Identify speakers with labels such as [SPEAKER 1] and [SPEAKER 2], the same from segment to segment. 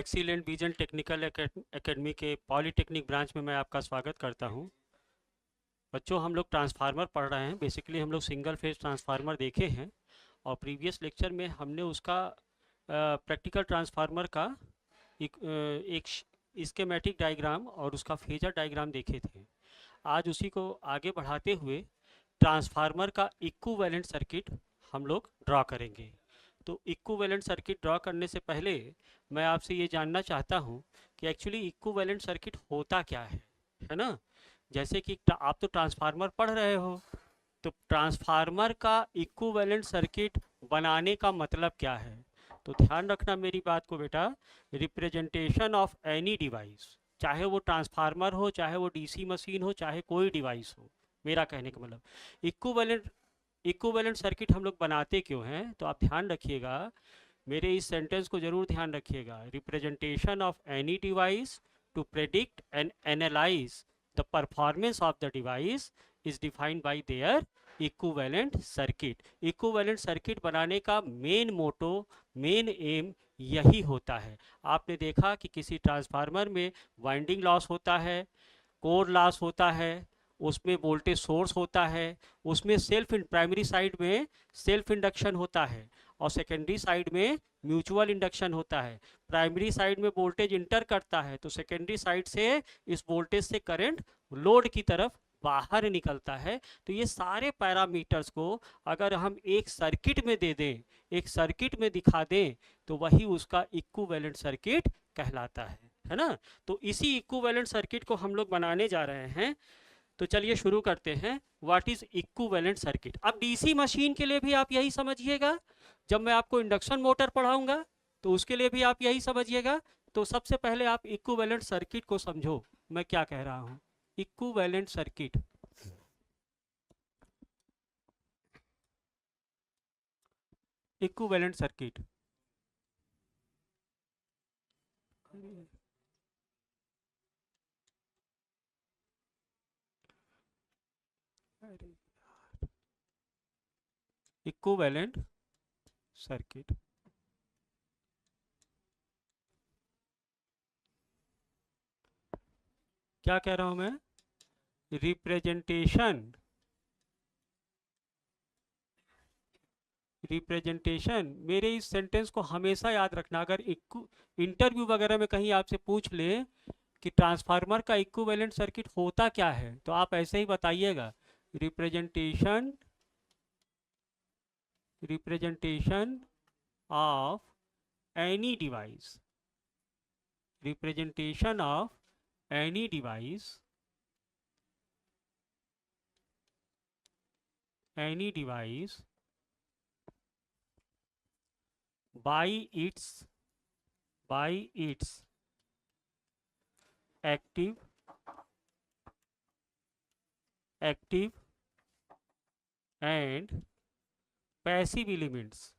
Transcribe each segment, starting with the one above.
[SPEAKER 1] Excellent vision technical academy के polytechnic branch में मैं आपका स्वागत करता हूं। बच्चों, हम लोग ट्रांसफार्मर पढ़ रहे हैं। बेसिकली हम लोग सिंगल फेज ट्रांसफार्मर देखे हैं और प्रीवियस लेक्चर में हमने उसका प्रैक्टिकल ट्रांसफार्मर का एक स्कीमेटिक डायग्राम और उसका फेजर डायग्राम देखे थे। आज उसी को आगे बढ़ाते हुए ट्रांसफार्मर का इक्विवेलेंट सर्किट हम लोग ड्रॉ करेंगे। तो इक्विवेलेंट सर्किट ड्रॉ करने से पहले मैं आपसे ये जानना चाहता हूँ कि एक्चुअली इक्विवेलेंट सर्किट होता क्या है ना। जैसे कि आप तो ट्रांसफार्मर पढ़ रहे हो, तो ट्रांसफार्मर का इक्विवेलेंट सर्किट बनाने का मतलब क्या है। तो ध्यान रखना मेरी बात को बेटा। रिप्रेजेंटेशन ऑफ एनी डिवाइस, चाहे वो ट्रांसफार्मर हो, चाहे वो डीसी मशीन हो, चाहे कोई डिवाइस हो, मेरा कहने का मतलब इक्विवेलेंट सर्किट हम लोग बनाते क्यों हैं। तो आप ध्यान रखिएगा, मेरे इस सेंटेंस को जरूर ध्यान रखिएगा। Representation of any device to predict and analyse the performance of the device is defined by their equivalent circuit. Equivalent circuit बनाने का मेन मोटो, मेन एम यही होता है। आपने देखा कि किसी ट्रांसफार्मर में वाइंडिंग लॉस होता है, कोर लॉस होता है, उसमें वोल्टेज सोर्स होता है, उसमें प्राइमरी साइड में सेल्फ इंडक्शन होता है और सेकेंडरी साइड में म्यूचुअल इंडक्शन होता है। प्राइमरी साइड में वोल्टेज इंटर करता है तो सेकेंडरी साइड से इस वोल्टेज से करंट लोड की तरफ बाहर निकलता है। तो ये सारे पैरामीटर्स को अगर हम एक सर्किट में दे दें, एक सर्किट में दिखा दें, तो वही उसका इक्विवेलेंट सर्किट कहलाता है ना। तो इसी इक्विवेलेंट सर्किट को हम लोग बनाने जा रहे हैं। तो चलिए शुरू करते हैं। What is equivalent circuit. अब डीसी मशीन के लिए भी आप यही समझिएगा, जब मैं आपको इंडक्शन मोटर पढ़ाऊंगा तो उसके लिए भी आप यही समझिएगा। तो सबसे पहले आप इक्विवेलेंट सर्किट को समझो मैं क्या कह रहा हूं। Equivalent circuit, equivalent circuit equivalent circuit क्या कह रहा हूं मैं। रिप्रेजेंटेशन मेरे इस सेंटेंस को हमेशा याद रखना। अगर इंटरव्यू वगैरह में कहीं आपसे पूछ ले कि ट्रांसफार्मर का इक्विवेलेंट सर्किट होता क्या है, तो आप ऐसे ही बताइएगा, representation of any device, representation of any device, any device by its active and passive elements.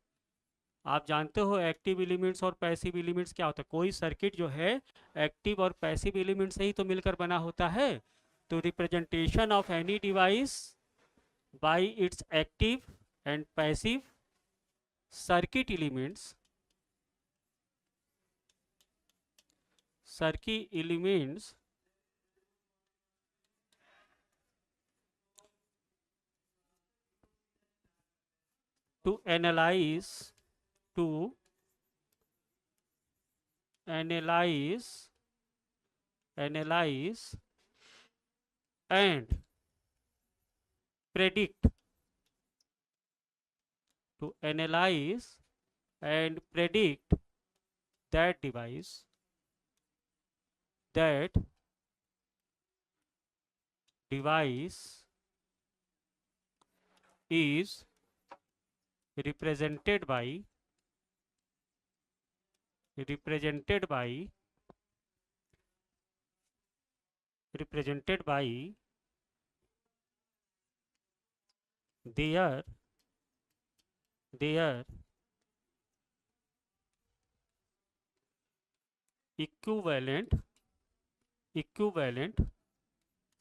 [SPEAKER 1] आप जानते हो एक्टिव एलिमेंट्स और पैसिव एलिमेंट्स क्या होता है। कोई सर्किट जो है एक्टिव और पैसिव एलिमेंट से ही तो मिलकर बना होता है। तो representation of any device bye it's active and passive circuit elements, to analyze and predict, that device is represented by their equivalent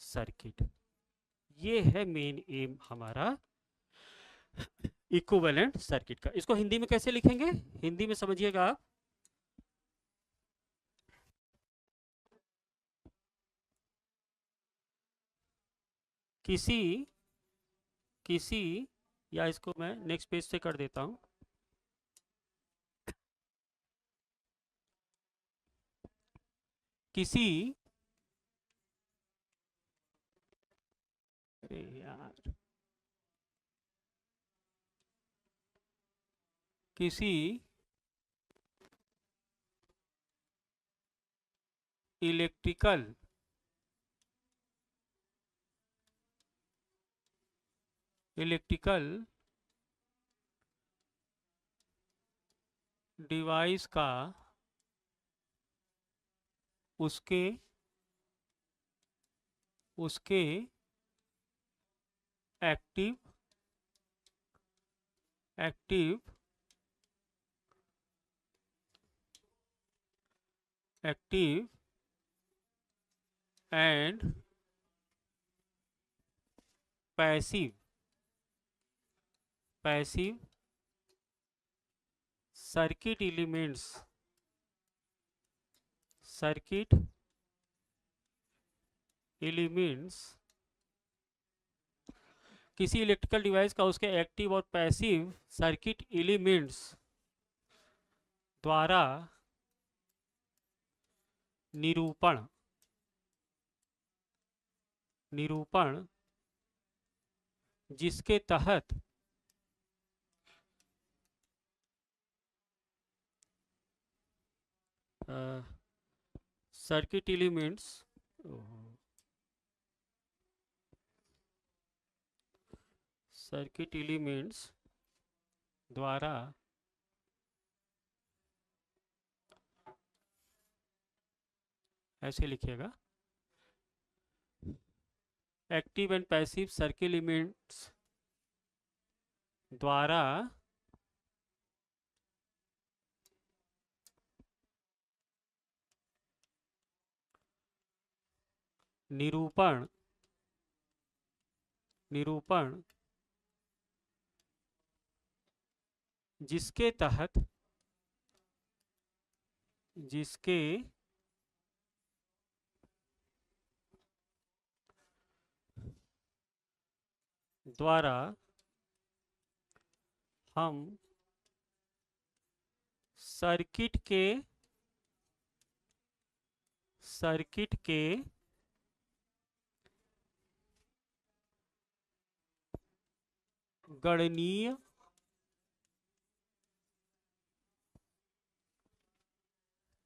[SPEAKER 1] circuit. ये है मेन एम हमारा इक्विवेलेंट सर्किट का। इसको हिंदी में कैसे लिखेंगे, हिंदी में समझिएगा आप। किसी किसी या इसको मैं नेक्स्ट पेज से कर देता हूं। किसी, अरे यार, किसी इलेक्ट्रिकल डिवाइस का उसके उसके active active active and passive passive circuit elements किसी इलेक्ट्रिकल डिवाइस का उसके एक्टिव और पैसिव सर्किट एलिमेंट्स द्वारा निरूपण जिसके तहत सर्किट एलिमेंट्स द्वारा ऐसे लिखिएगा, active and passive circuit elements द्वारा निरूपण जिसके द्वारा हम सर्किट के गणनीय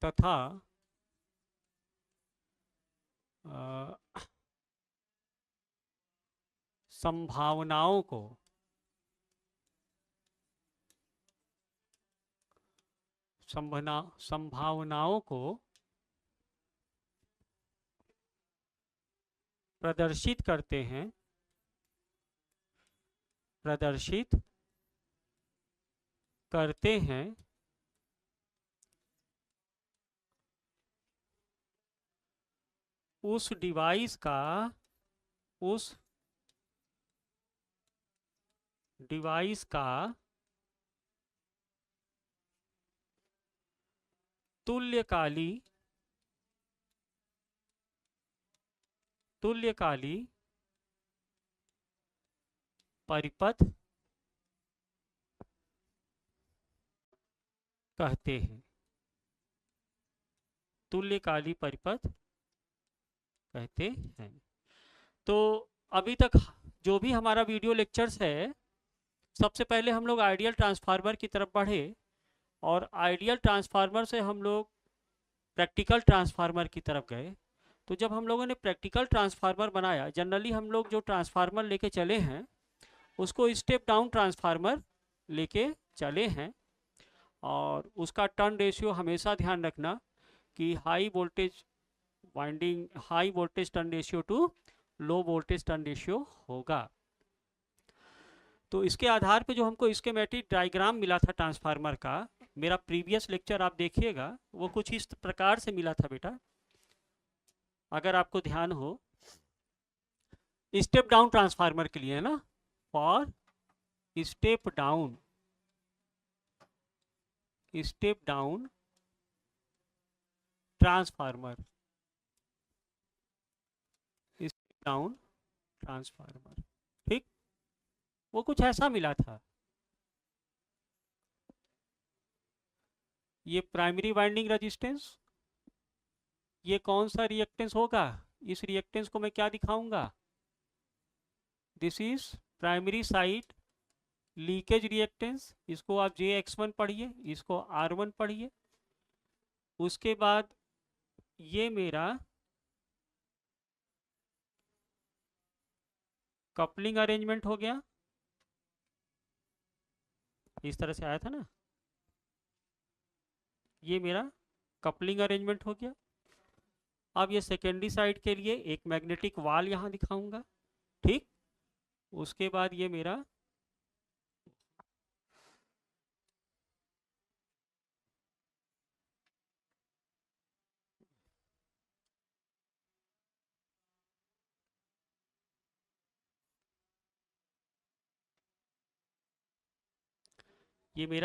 [SPEAKER 1] तथा संभावनाओं को प्रदर्शित करते हैं उस डिवाइस का तुल्यकाली परिपथ कहते हैं। तुल्यकाली परिपथ कहते हैं। तो अभी तक जो भी हमारा वीडियो लेक्चर्स है, सबसे पहले हम लोग आइडियल ट्रांसफार्मर की तरफ बढ़े और आइडियल ट्रांसफार्मर से हम लोग प्रैक्टिकल ट्रांसफार्मर की तरफ गए। तो जब हम लोगों ने प्रैक्टिकल ट्रांसफार्मर बनाया, जनरली हम लोग जो ट्रांसफार्मर लेके चले हैं उसको स्टेप डाउन ट्रांसफार्मर लेके चले हैं, और उसका टर्न रेशियो हमेशा ध्यान रखना कि high voltage turn ratio two low voltage turn ratio होगा। तो इसके आधार पे जो हमको स्कीमेटिक डायग्राम मिला था ट्रांसफार्मर का, मेरा प्रीवियस लेक्चर आप देखिएगा, वो कुछ इस प्रकार से मिला था बेटा, अगर आपको ध्यान हो। स्टेप डाउन ट्रांसफार्मर के लिए है ना, for step down transformer, step down transformer. ठीक, वो कुछ ऐसा मिला था। ये प्राइमरी वाइंडिंग रेजिस्टेंस, ये कौन सा रिएक्टेंस होगा, इस रिएक्टेंस को मैं क्या दिखाऊंगा, this is primary side leakage reactance. इसको आप JX1 पढ़िए, इसको R1 पढ़िए। उसके बाद ये मेरा कपलिंग अरेंजमेंट हो गया, इस तरह से आया था ना, ये मेरा कपलिंग अरेंजमेंट हो गया। अब ये सेकेंडरी साइड के लिए एक मैग्नेटिक वाल यहाँ दिखाऊंगा। ठीक, उसके बाद ये मेरा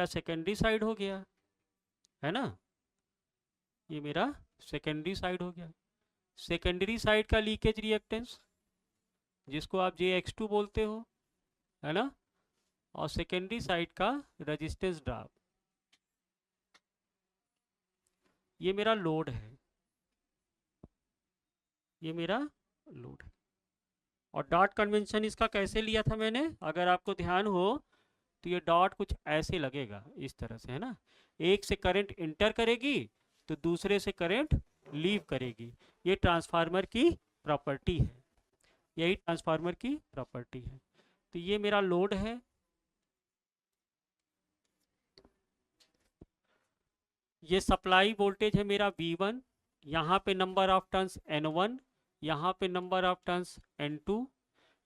[SPEAKER 1] सेकेंडरी साइड हो गया, है ना, ये मेरा सेकेंडरी साइड हो गया। सेकेंडरी साइड का लीकेज रिएक्टेंस जिसको आप JX2 बोलते हो, है ना, और सेकेंडरी साइड का रेजिस्टेंस ड्रॉप, ये मेरा लोड है, ये मेरा लोड है। और डॉट कन्वेंशन इसका कैसे लिया था मैंने, अगर आपको ध्यान हो तो ये डॉट कुछ ऐसे लगेगा, इस तरह से, है ना, एक से करंट इंटर करेगी तो दूसरे से करंट लीव करेगी। ये ट्रांसफार्मर की प्रॉपर्टी है, यही ट्रांसफार्मर की प्रॉपर्टी है। तो ये मेरा लोड है, ये सप्लाई वोल्टेज है मेरा V1, यहाँ पे नंबर ऑफ टर्न्स N1, यहाँ पे नंबर ऑफ टर्न्स N2,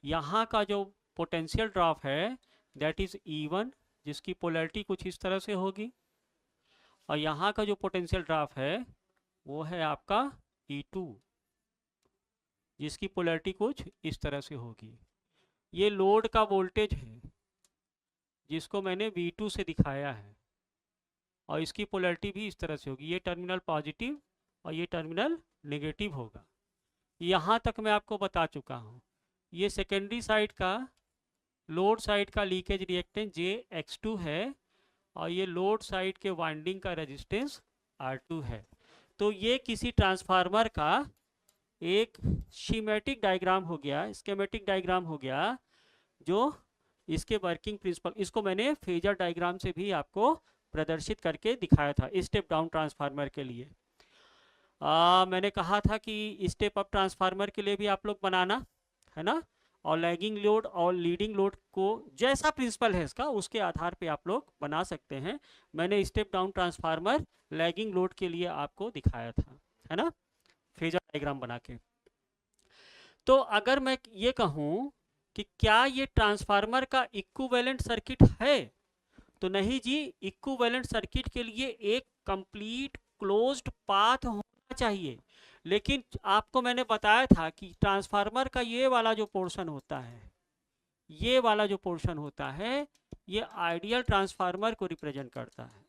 [SPEAKER 1] यहाँ का जो पोटेंशियल ड्रॉप है दैट इज E1 जिसकी पोलैरिटी कुछ इस तरह से होगी, और यहाँ का जो पोटेंशियल ड्रॉप है वो है आपका E2 जिसकी पोलैरिटी कुछ इस तरह से होगी। ये लोड का वोल्टेज है जिसको मैंने V2 से दिखाया है, और इसकी पोलैरिटी भी इस तरह से होगी, ये टर्मिनल पॉजिटिव और ये टर्मिनल नेगेटिव होगा। यहाँ तक मैं आपको बता चुका हूँ। ये सेकेंडरी साइड का, लोड साइड का लीकेज रिएक्टेंस JX2 है, और ये लोड साइड के वाइंडिंग का रेजिस्टेंस R2 है। तो ये किसी ट्रांसफार्मर का एक स्कीमेटिक डायग्राम हो गया, स्कीमेटिक डायग्राम हो गया, जो इसके वर्किंग प्रिंसिपल, इसको मैंने फेजर डायग्राम से भी आपको प्रदर्शित करके दिखाया था स्टेप डाउन ट्रांसफार्मर के लिए। मैंने कहा था कि स्टेप अप ट्रांसफार्मर के लिए भी आप लोग बनाना, है ना, और लैगिंग लोड और लीडिंग लोड को जैसा प्रिंसिपल है इसका उसके आधार पे आप लोग बना सकते हैं। मैंने step down transformer lagging load के लिए आपको दिखाया था, है ना, फेजर डायग्राम बना के। तो अगर मैं ये कहूँ कि क्या ये ट्रांसफार्मर का इक्विवेलेंट सर्किट है, तो नहीं जी, इक्विवेलेंट सर्किट के लिए एक कंप्लीट क्लोज्ड पाथ होना चाहिए। लेकिन आपको मैंने बताया था कि ट्रांसफार्मर का ये वाला जो पोर्शन होता है, ये वाला जो पोर्शन होता है, ये आइडियल ट्रांसफार्मर को रिप्रेजेंट करता है।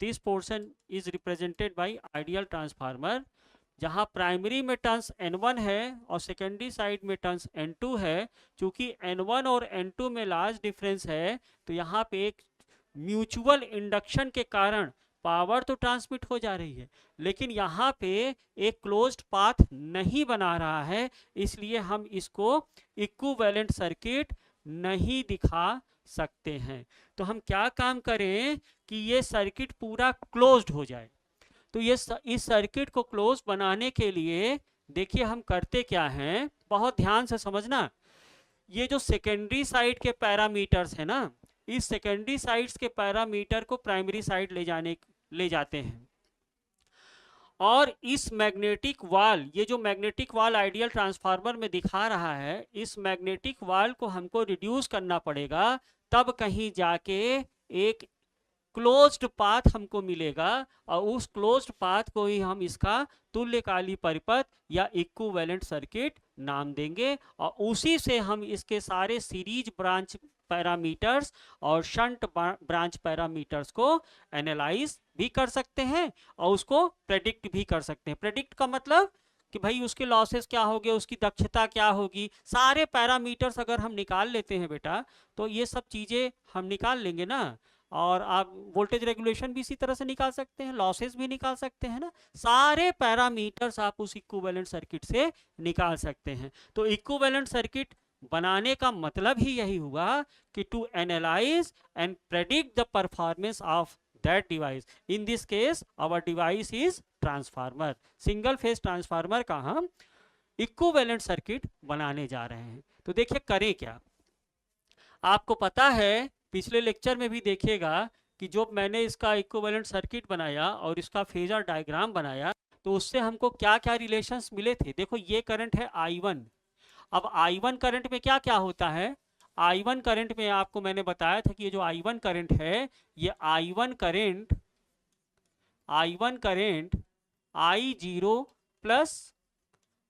[SPEAKER 1] This portion is represented by ideal transformer, जहां प्राइमरी में टर्न्स N1 है और सेकेंडरी साइड में टर्न्स N2 है। चूंकि N1 और N2 में लार्ज डिफरेंस है, तो यहाँ पे एक म्यूचुअल इंडक्शन के कारण पावर तो ट्रांसमिट हो जा रही है, लेकिन यहाँ पे एक क्लोज्ड पाथ नहीं बना रहा है, इसलिए हम इसको इक्विवेलेंट सर्किट नहीं दिखा सकते हैं। तो हम क्या काम करें कि ये सर्किट पूरा क्लोज्ड हो जाए। तो ये इस सर्किट को क्लोज बनाने के लिए देखिए हम करते क्या हैं, बहुत ध्यान से समझना। ये जो सेकेंडरी साइड के पैरामीटर्स है ना, इस सेकेंडरी साइड्स के पैरामीटर को प्राइमरी साइड ले जाते हैं, और इस मैग्नेटिक वाल, ये जो मैग्नेटिक वाल आइडियल ट्रांसफार्मर में दिखा रहा है, इस मैग्नेटिक वाल को हमको रिड्यूस करना पड़ेगा, तब कहीं जाके एक क्लोज्ड पाथ हमको मिलेगा, और उस क्लोज्ड पाथ को ही हम इसका तुल्यकाली परिपथ या इक्विवेलेंट सर्किट नाम देंगे, और उसी से हम इसके सारे सीरीज ब्रांच पैरामीटर्स और शंट ब्रांच पैरामीटर्स को एनालाइज भी कर सकते हैं और उसको प्रेडिक्ट भी कर सकते हैं। प्रेडिक्ट का मतलब कि भाई उसके लॉसेस क्या होंगे, उसकी दक्षता क्या होगी, सारे पैरामीटर्स अगर हम निकाल लेते हैं बेटा, तो ये सब चीज़ें हम निकाल लेंगे ना। और आप वोल्टेज रेगुलेशन भी इसी तरह से निकाल सकते हैं, लॉसेस भी निकाल सकते हैं ना, सारे पैरामीटर्स आप उस इक्विवेलेंट सर्किट से निकाल सकते हैं। तो इक्विवेलेंट सर्किट बनाने का मतलब ही यही हुआ कि to analyse and predict the performance of that device. In this case our device is transformer, single phase transformer का हम इक्विवेलेंट सर्किट बनाने जा रहे हैं। तो देखिए करें क्या, आपको पता है पिछले लेक्चर में भी देखिएगा कि जो मैंने इसका इक्विवेलेंट सर्किट बनाया और इसका फेजर डायग्राम बनाया, तो उससे हमको क्या क्या रिलेशंस मिले थे। देखो ये करंट है I1। अब I1 करंट में क्या क्या होता है, I1 करंट में आपको मैंने बताया था कि ये जो I1 करंट है, ये I1 current I0 plus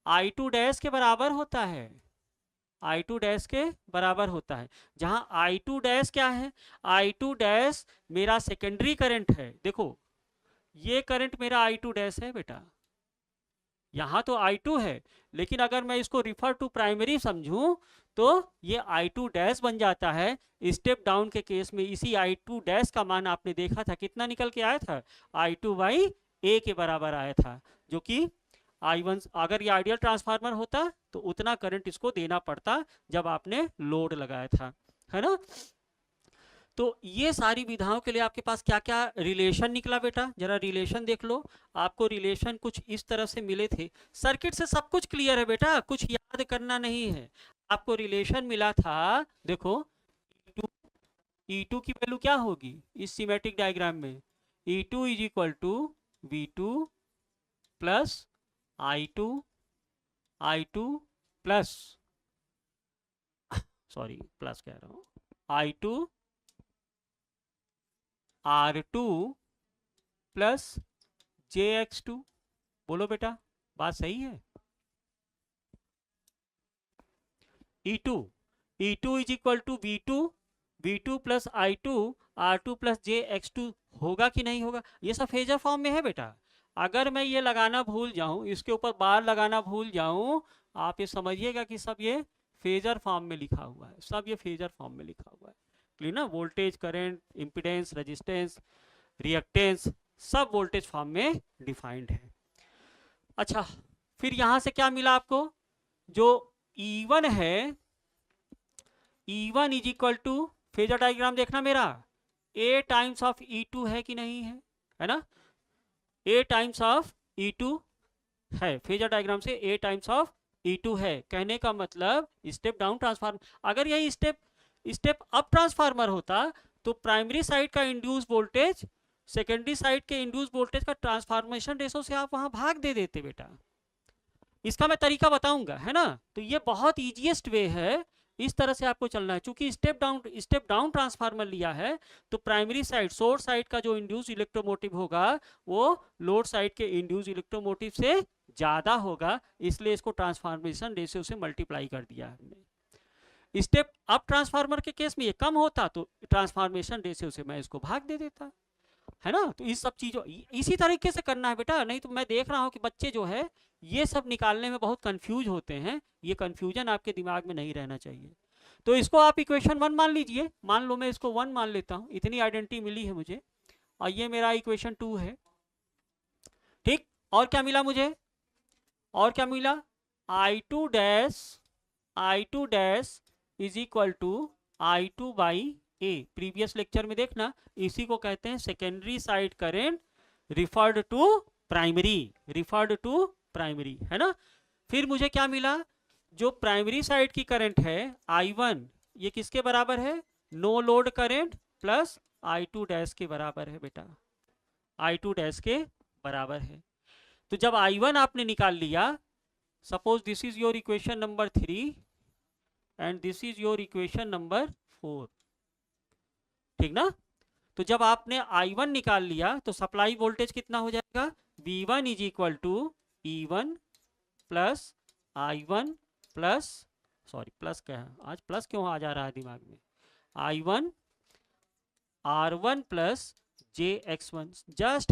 [SPEAKER 1] I2 dash के बराबर होता है, I2 डैश के बराबर होता है। जहां I2 डैश क्या है, I2 डैश मेरा सेकेंडरी करंट है। देखो ये करंट मेरा I2 डैश है बेटा, यहाँ तो I2 है, लेकिन अगर मैं इसको रिफर टू प्राइमरी समझूं तो ये I2 डैश बन जाता है। स्टेप डाउन के केस में इसी I2 डैश का मान आपने देखा था कितना निकल के आया था, I2/A के बराबर आया था, जो कि I1। अगर ये आइडियल ट्रांसफार्मर होता तो उतना करंट इसको देना पड़ता जब आपने लोड लगाया था, है ना। तो ये सारी विधाओं के लिए आपके पास क्या क्या रिलेशन निकला बेटा, जरा रिलेशन देख लो। आपको रिलेशन कुछ इस तरह से मिले थे, सर्किट से सब कुछ क्लियर है बेटा, कुछ याद करना नहीं है। आपको रिलेशन मिला था, देखो E2 की वैल्यू क्या होगी इस सिमेट्रिक डायग्राम में, E2 is equal to V2 plus I2 plus, sorry plus कह रहा हूं, I2 R2 प्लस JX2। बोलो बेटा बात सही है। E2 is equal to V2 plus I2 R2 plus JX2 होगा कि नहीं होगा, ये सब फेजर फॉर्म में है बेटा। अगर मैं ये लगाना भूल जाऊं, इसके ऊपर बार लगाना भूल जाऊं, आप ये समझिएगा कि सब ये फेजर फॉर्म में लिखा हुआ है, सब ये फेजर फॉर्म में लिखा हुआ है, क्लियर ना। Voltage, current, impedance, resistance, reactance सब वोल्टेज फॉर्म में डिफाइंड है। अच्छा फिर यहां से क्या मिला आपको, जो E1 है, E1 is equal to, phasor diagram देखना मेरा, A टाइम्स ऑफ E2 है कि नहीं है ना, A टाइम्स ऑफ E2 है, फेजर डायग्राम से A टाइम्स ऑफ E2 है। कहने का मतलब स्टेप डाउन ट्रांसफार्मर, अगर यही स्टेप अप ट्रांसफार्मर होता तो प्राइमरी साइड का इंड्यूस वोल्टेज सेकेंडरी साइड के इंड्यूस वोल्टेज का ट्रांसफॉर्मेशन रेशो से आप वहां भाग दे देते बेटा। इसका मैं तरीका बताऊंगा, है ना। तो ये बहुत इजीएस्ट वे है, इस तरह से आपको चलना है। चूंकि स्टेप डाउन ट्रांसफार्मर लिया है तो प्राइमरी साइड, सोर्स साइड का जो इंड्यूस इलेक्ट्रोमोटिव होगा वो लोड साइड के इंड्यूस इलेक्ट्रोमोटिव से ज्यादा होगा, इसलिए इसको ट्रांसफॉर्मेशन रेशियो से मल्टीप्लाई कर दिया हमने। स्टेप अप ट्रांसफार्मर के केस में ये कम होता तो ट्रांसफॉर्मेशन रेशियो से मैं इसको भाग दे देता, है ना। तो इस सब चीजों इसी तरीके से करना है बेटा, नहीं तो मैं देख रहा हूं कि बच्चे जो है ये सब निकालने में बहुत कंफ्यूज होते हैं, ये कंफ्यूजन आपके दिमाग में नहीं रहना चाहिए। तो इसको आप इक्वेशन 1 मान लीजिए, मान लो मैं इसको 1 मान लेता हूं, इतनी आइडेंटिटी मिली है मुझे, और ये मेरा इक्वेशन 2 है, ठीक। और क्या मिला मुझे, और क्या मिला, I2 dash is equal to I2/A। Previous lecture में देखना, इसी को कहते हैं secondary side current referred to primary, है ना। फिर मुझे क्या मिला, जो प्राइमरी साइड की करंट है I1, ये किसके बराबर है, no load current plus I2 dash के बराबर है बेटा, I2 डैश के बराबर है। तो जब I1 आपने निकाल लिया, suppose this is your equation number 3 and this is your equation number 4, ठीक ना। तो जब आपने I1 निकाल लिया तो सप्लाई वोल्टेज कितना हो जाएगा, V1 is equal to E1 plus I1 plus, sorry plus क्या है, आज प्लस क्यों आ जा रहा है दिमाग में, I1 R1 plus Jx1 just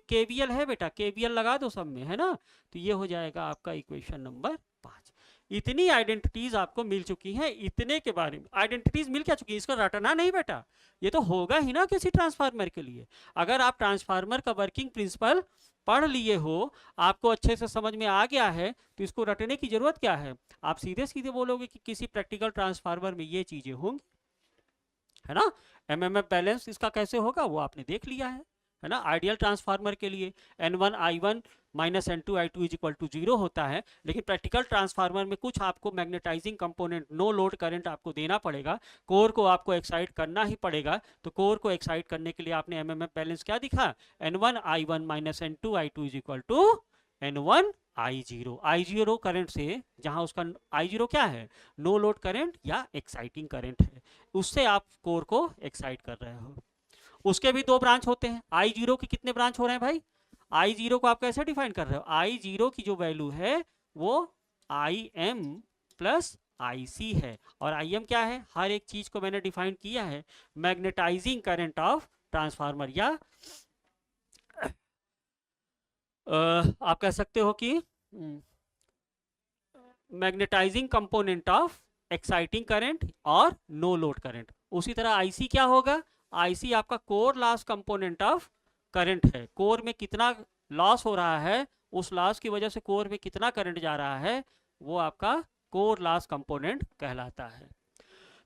[SPEAKER 1] KVL है बेटा, KVL लगा दो सब में, है ना। तो ये हो जाएगा आपका इक्वेशन नंबर 5। इतनी आइडेंटिटीज आपको मिल चुकी हैं, इतने के बारे में आइडेंटिटीज मिल क्या चुकी है, इसको रटना नहीं बेटा, ये तो होगा ही ना किसी ट्रांसफार्मर के लिए। अगर आप ट्रांसफार्मर का वर्किंग प्रिंसिपल पढ़ लिए हो, आपको अच्छे से समझ में आ गया है, तो इसको रटने की जरूरत क्या है। आप सीधे सीधे बोलोगे कि किसी प्रैक्टिकल ट्रांसफार्मर में ये चीजें होंगी, है ना। एमएमएफ बैलेंस इसका कैसे होगा वो आपने देख लिया है ना। आइडियल ट्रांसफार्मर के लिए N1I1 minus N2I2 is equal to 0 होता है, लेकिन प्रैक्टिकल ट्रांसफार्मर में कुछ आपको magnetising component, no load current आपको देना पड़ेगा, कोर को आपको एक्साइट करना ही पड़ेगा। तो कोर को एक्साइट करने के लिए आपने एमएमएफ बैलेंस क्या दिखा, N1I1 minus N2I2 is equal to N1I0। I0 current से, जहां उसका I0 क्या है, नो लोड करंट या एक्साइटिंग करंट है, उससे आप कोर को एक्साइट कर रहे हो। उसके भी दो ब्रांच होते हैं। I0 के कितने ब्रांच हो रहे हैं भाई, I0 को आप कैसे डिफाइन कर रहे हो, I0 की जो वैल्यू है वो IM प्लस IC है, और IM क्या है, हर एक चीज को मैंने डिफाइन किया है, मैग्नेटाइजिंग करंट ऑफ ट्रांसफार्मर, या आप कह सकते हो कि magnetising component of exciting current और नो लोड करंट। उसी तरह IC क्या होगा, IC आपका core loss component of current है, कोर में कितना लॉस हो रहा है, उस लॉस की वजह से कोर में कितना करंट जा रहा है, वो आपका कोर लॉस कंपोनेंट कहलाता है।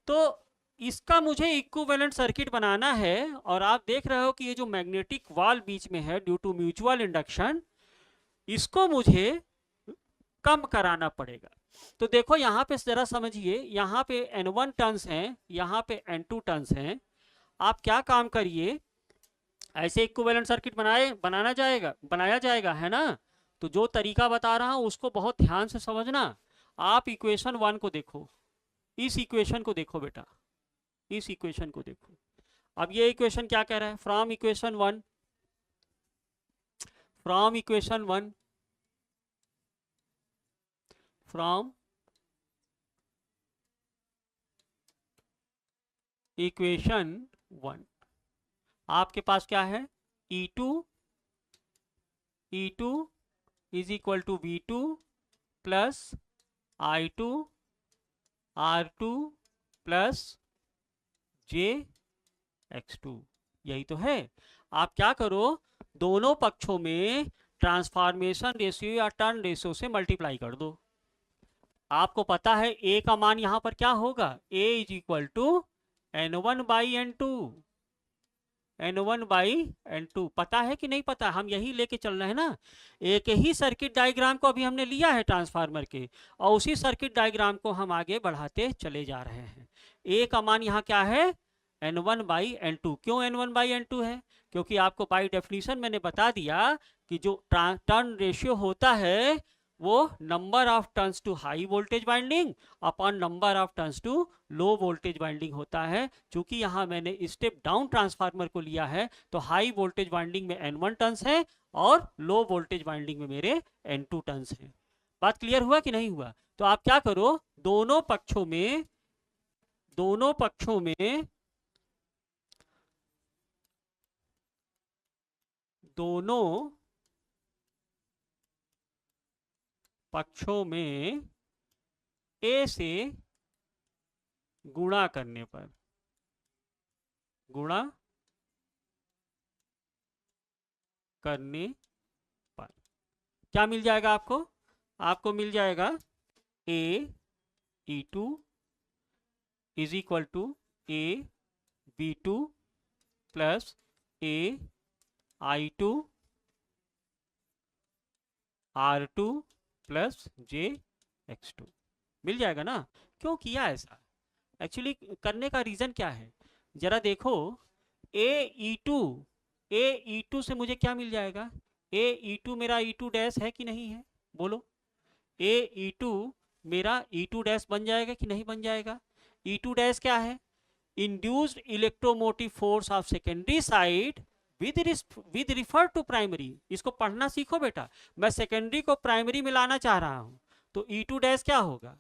[SPEAKER 1] तो इसका मुझे इक्विवेलेंट सर्किट बनाना है, और आप देख रहे हो कि ये जो मैग्नेटिक वाल बीच में है ड्यू टू म्यूचुअल इंडक्शन, इसको मुझे कम कराना पड़ेगा। तो देखो यहाँ पे जरा समझिए, यहाँ पे N1 टर्न्स हैं, यहाँ पे N2 टर्न्स हैं। आप क्या काम करिए, ऐसे इक्विवेलेंट सर्किट बनाया जाएगा, है ना। तो जो तरीका बता रहा हूं उसको बहुत ध्यान से समझना। आप इक्वेशन 1 को देखो, इस इक्वेशन को देखो बेटा, इस इक्वेशन को देखो। अब ये इक्वेशन क्या कह रहा है, फ्रॉम इक्वेशन 1 फ्रॉम इक्वेशन 1 आपके पास क्या है, E2 is equal to V2 plus I2 R2 plus JX2, यही तो है। आप क्या करो, दोनों पक्षों में ट्रांसफॉर्मेशन रेशियो या टर्न रेशियो से मल्टीप्लाई कर दो। आपको पता है A का मान यहां पर क्या होगा, A is equal to N1 by N2 पता है कि नहीं पता, हम यही लेके चल रहे हैं ना। एक ही सर्किट डायग्राम को अभी हमने लिया है ट्रांसफार्मर के, और उसी सर्किट डायग्राम को हम आगे बढ़ाते चले जा रहे हैं। A का मान यहाँ क्या है, N1 बाई N2। क्यों N1 बाई N2 है, क्योंकि आपको बाई डेफिनेशन मैंने बता दिया कि जो टर्न रेशियो होता है वो number of turns to high voltage winding upon number of turns to low voltage winding होता है। चूंकि यहाँ मैंने स्टेप डाउन ट्रांसफार्मर को लिया है, तो हाई वोल्टेज वाइंडिंग में N1 टर्न्स है और लो वोल्टेज वाइंडिंग में मेरे N2 टर्न्स है। बात क्लियर हुआ कि नहीं हुआ। तो आप क्या करो, दोनों पक्षों में A से गुणा करने पर क्या मिल जाएगा आपको मिल जाएगा A E2 is equal to A B2 plus A I2 R2 plus JX2 मिल जाएगा ना। क्यों किया ऐसा, एक्चुअली करने का रीजन क्या है, जरा देखो। A E2 से मुझे क्या मिल जाएगा, A E2 मेरा E2 डैश है कि नहीं है, बोलो। A E2 मेरा E2 डैश बन जाएगा कि नहीं बन जाएगा। E2 डैश क्या है, induced electromotive force of secondary side with refer to primary. इसको पढ़ना सीखो बेटा, मैं सेकेंडरी को प्राइमरी में लाना चाह रहा हूं। तो E2 डैश क्या होगा,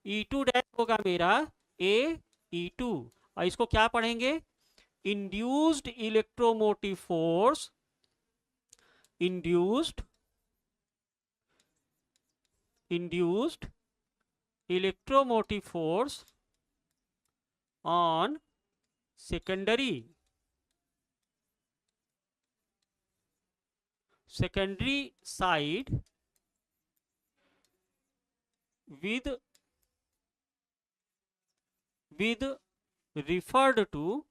[SPEAKER 1] E2 डैश होगा मेरा A E2, और इसको क्या पढ़ेंगे induced electromotive force, induced electromotive force on secondary side with referred to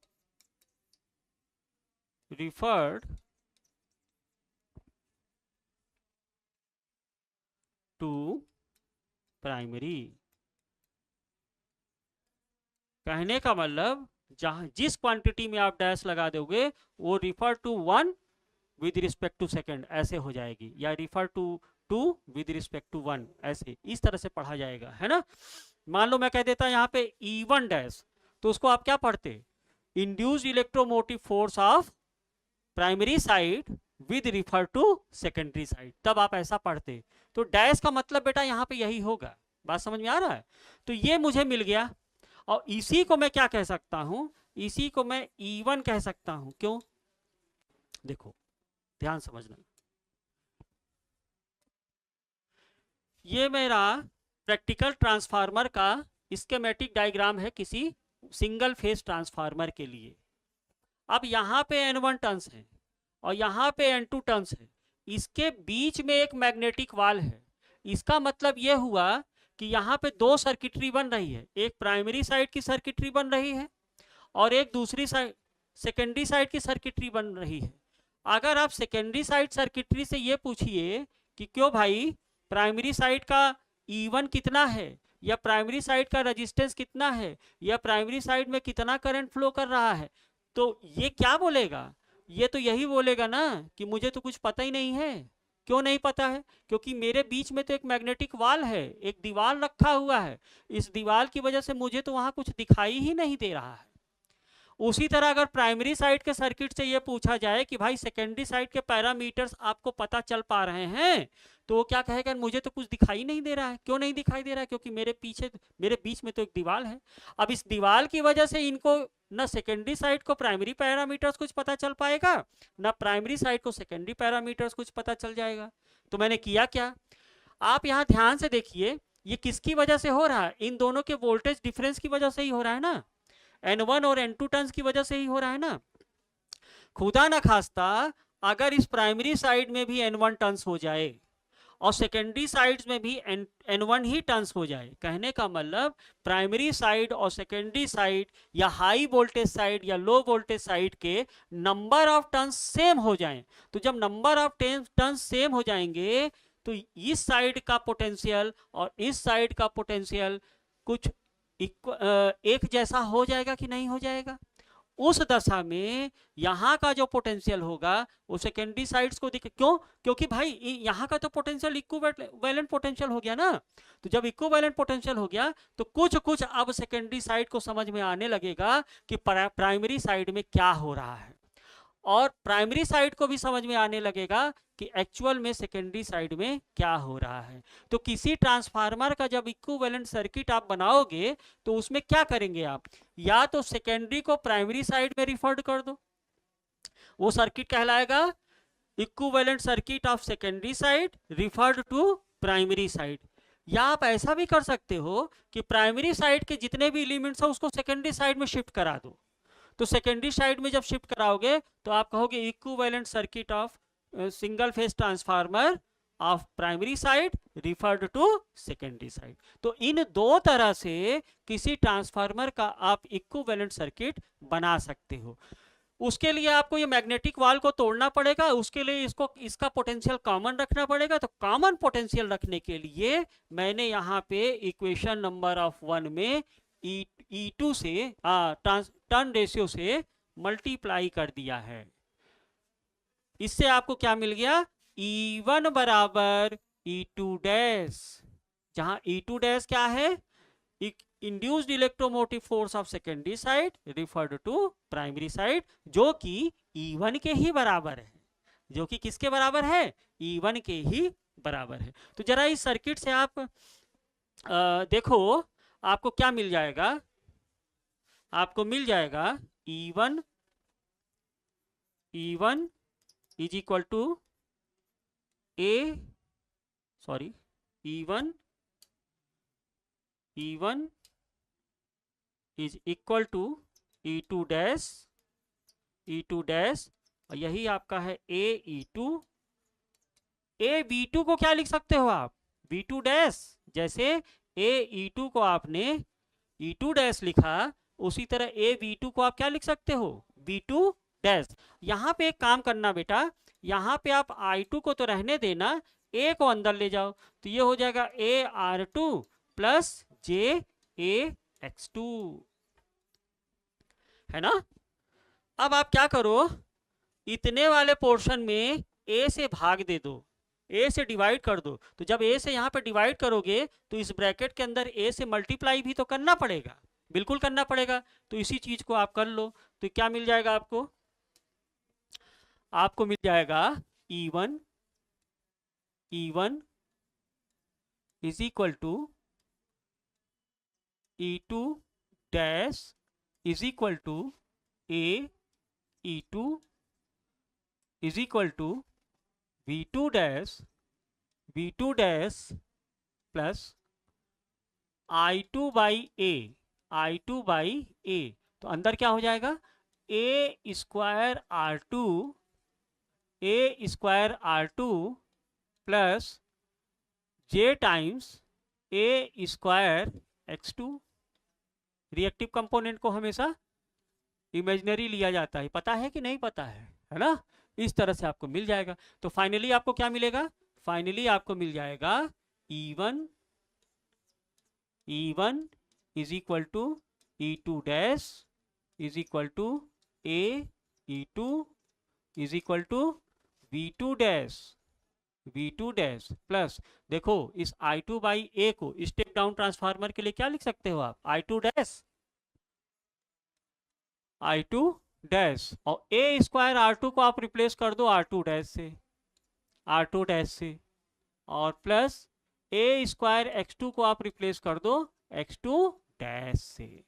[SPEAKER 1] primary. कहने का मतलब जहां जिस क्वांटिटी में आप डैश लगा दोगे वो refer to one with respect to second ऐसे हो जाएगी, या refer to two with respect to one, ऐसे इस तरह से पढ़ा जाएगा, है ना। मान लो मैं कह देता यहाँ पे E1 डैश, तो उसको आप क्या पढ़ते, induced electromotive force of primary side with refer to secondary side, तब आप ऐसा पढ़ते। तो डैश का मतलब बेटा यहाँ पे यही होगा। बात समझ में आ रहा है? तो ये मुझे मिल गया, और इसी को मैं क्या कह सकता हूं, इसी को मैं E1 कह सकता हूं। क्यों? देखो ध्यान समझना, ये मेरा प्रैक्टिकल ट्रांसफार्मर का स्कीमेटिक डायग्राम है किसी सिंगल फेज ट्रांसफार्मर के लिए। अब यहाँ पे N1 टर्न्स है और यहाँ पे N2 टर्न्स है, इसके बीच में एक मैग्नेटिक वाल है। इसका मतलब ये हुआ कि यहाँ पे दो सर्किटरी बन रही है, एक प्राइमरी साइड की सर्किटरी बन रही है और एक दूसरी साइड सेकेंडरी साइड की सर्किटरी बन रही है। अगर आप सेकेंडरी साइड सर्किटरी से ये पूछिए कि क्यों भाई प्राइमरी साइड का E1 कितना है, या प्राइमरी साइड का रेजिस्टेंस कितना है, या प्राइमरी साइड में कितना करंट फ्लो कर रहा है, तो ये क्या बोलेगा? ये तो यही बोलेगा ना कि मुझे तो कुछ पता ही नहीं है। क्यों नहीं पता है? क्योंकि मेरे बीच में तो एक मैग्नेटिक वाल है, एक दीवार रखा हुआ है, इस दीवार की वजह से मुझे तो वहां कुछ दिखाई ही नहीं दे रहा है। उसी तरह अगर प्राइमरी साइड के सर्किट से ये पूछा जाए कि भाई सेकेंडरी साइड के पैरामीटर्स आपको पता चल पा रहे हैं, तो वो क्या कहेगा, मुझे तो कुछ दिखाई नहीं दे रहा है। क्यों नहीं दिखाई दे रहा है? क्योंकि मेरे बीच में तो एक दीवार है। अब इस दीवार की वजह से इनको ना सेकेंडरी साइड को प्राइमरी पैरामीटर्स कुछ पता चल पाएगा, ना प्राइमरी साइड को सेकेंडरी पैरामीटर्स कुछ पता चल जाएगा। तो मैंने किया क्या, आप यहाँ ध्यान से देखिए, ये किसकी वजह से हो रहा है? इन दोनों के वोल्टेज डिफरेंस की वजह से ही हो रहा है ना, N1 और N2 टर्न्स की वजह से ही हो रहा है ना। खुदा ना खास्ता अगर इस प्राइमरी साइड में भी N1 टर्न्स हो जाए और सेकेंडरी साइड्स में भी N1 ही टर्न्स हो जाए, कहने का मतलब प्राइमरी साइड और सेकेंडरी साइड या हाई वोल्टेज साइड या लो वोल्टेज साइड के नंबर ऑफ टर्न्स सेम हो जाएं, तो जब नंबर ऑफ टर्न्स सेम हो जाएंगे तो इस साइड का पोटेंशियल और इस साइड का पोटेंशियल कुछ एक जैसा हो जाएगा कि नहीं हो जाएगा? उस दशा में यहाँ का जो पोटेंशियल होगा वो सेकेंडरी साइड्स को क्यों? क्योंकि भाई यहाँ का तो पोटेंशियल इक्विवेलेंट पोटेंशियल हो गया ना। तो जब इक्विवेलेंट पोटेंशियल हो गया तो कुछ कुछ अब सेकेंडरी साइड को समझ में आने लगेगा कि प्राइमरी साइड में क्या हो रहा है, और प्राइमरी साइड को भी समझ में आने लगेगा कि एक्चुअल में सेकेंडरी साइड में क्या हो रहा है। तो किसी ट्रांसफार्मर का जब इक्विवेलेंट सर्किट आप बनाओगे तो उसमें क्या करेंगे आप, या तो सेकेंडरी को प्राइमरी साइड में रिफर्ड कर दो, वो सर्किट कहलाएगा equivalent circuit of secondary side referred to primary side. या आप ऐसा भी कर सकते हो कि प्राइमरी साइड के जितने भी एलिमेंट्स हैं उसको सेकेंडरी साइड में शिफ्ट करा दो। तो सेकेंडरी साइड में जब शिफ्ट कराओगे तो आप कहोगे equivalent circuit of single phase transformer of primary side referred to secondary side. तो इन दो तरह से किसी ट्रांसफार्मर का आप इक्विवेलेंट सर्किट बना सकते हो। उसके लिए आपको ये मैग्नेटिक वाल को तोड़ना पड़ेगा, उसके लिए इसका पोटेंशियल कॉमन रखना पड़ेगा। तो कॉमन पोटेंशियल रखने के लिए मैंने यहाँ पे इक्वेशन नंबर ऑफ 1 में E2 से टर्न रेशियो से मल्टीप्लाई कर दिया है। इससे आपको क्या मिल गया, E1 बराबर E2 डैश, जहां E2 डैश क्या है, induced electromotive force of secondary side referred to primary side, जो कि E1 के ही बराबर है, जो कि किसके बराबर है, E1 के ही बराबर है। तो जरा इस सर्किट से आप देखो आपको क्या मिल जाएगा, आपको मिल जाएगा E1 E1 is equal to E1 is equal to E2 dash, और यही आपका है AE2। AB2 को क्या लिख सकते हो आप? B2 dash. जैसे AE2 को आपने E2 डैश लिखा, उसी तरह AB2 को आप क्या लिख सकते हो? B2 dash. यहाँ पे एक काम करना बेटा, यहाँ पे आप I2 को तो रहने देना, A को अंदर ले जाओ, तो ये हो जाएगा AR2 प्लस JAX2, है ना। अब आप क्या करो, इतने वाले पोर्शन में A से भाग दे दो, A से डिवाइड कर दो। तो जब A से यहाँ पे डिवाइड करोगे तो इस ब्रैकेट के अंदर A से मल्टीप्लाई भी तो करना पड़ेगा, बिल्कुल करना पड़ेगा। तो इसी चीज को आप कर लो, तो क्या मिल जाएगा आपको? आपको मिल जाएगा E1 is equal to E2 dash is equal to AE2 is equal to V2 dash plus I2 by A। तो अंदर क्या हो जाएगा? A square R2 plus J times A square X2। Reactive component को हमेशा इमेजिनरी लिया जाता है, पता है कि नहीं पता है ना। इस तरह से आपको मिल जाएगा। तो फाइनली आपको क्या मिलेगा? फाइनली आपको मिल जाएगा E1 is equal to E2 dash is equal to AE2 is equal to V2 dash plus, देखो इस I2 बाई A को स्टेप डाउन ट्रांसफार्मर के लिए क्या लिख सकते हो आप? I2 डैश और A स्क्वायर R2 को आप रिप्लेस कर दो R2 डैश से, और प्लस A स्क्वायर X2 को आप रिप्लेस कर दो X2 डैश से।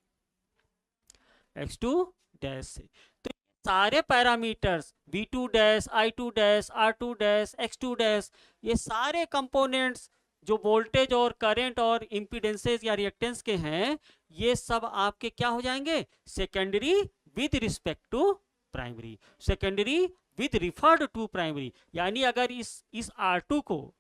[SPEAKER 1] तो सारे parameters V2 dash, I2 dash, R2 dash, X2 dash, ये सारे कंपोनेंट्स जो वोल्टेज और करंट और इम्पीडेंसेस या रिएक्टेंस के हैं, ये सब आपके क्या हो जाएंगे? Secondary with respect to primary, secondary with referred to primary. यानी अगर इस R2 को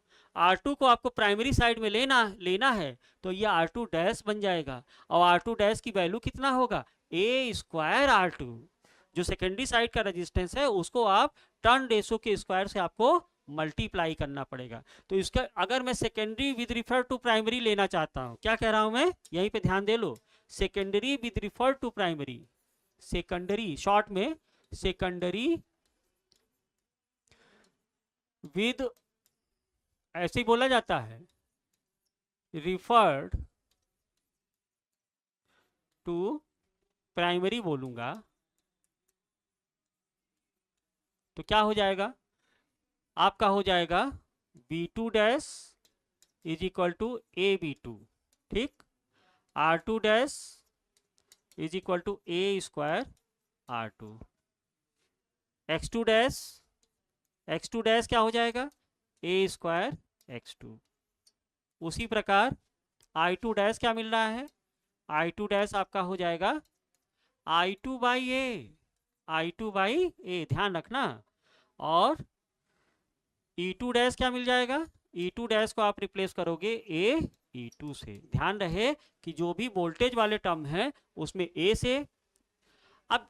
[SPEAKER 1] आपको प्राइमरी साइड में लेना है तो ये R2 डैश बन जाएगा, और R2 डैश की वैल्यू कितना होगा? A square R2। जो सेकेंडरी साइड का रेजिस्टेंस है उसको आप टर्न रेशो के स्क्वायर से आपको मल्टीप्लाई करना पड़ेगा। तो इसका अगर मैं secondary with refer to primary लेना चाहता हूं, क्या कह रहा हूं मैं? यहीं पे ध्यान दे लो, secondary with refer to primary, secondary short में सेकेंडरी विद, ऐसे ही बोला जाता है, रिफर्ड टू प्राइमरी बोलूंगा तो क्या हो जाएगा? आपका हो जाएगा B2 dash is equal to AB2, ठीक, R2 dash is equal to A square R2, X2 dash क्या हो जाएगा? A square X2। उसी प्रकार I2 डैश क्या मिल रहा है? I2 डैश आपका हो जाएगा I2 बाई A, ध्यान रखना। और E2 डैश क्या मिल जाएगा? E2 डैश को आप रिप्लेस करोगे AE2 से। ध्यान रहे कि जो भी वोल्टेज वाले टर्म है उसमें A से, अब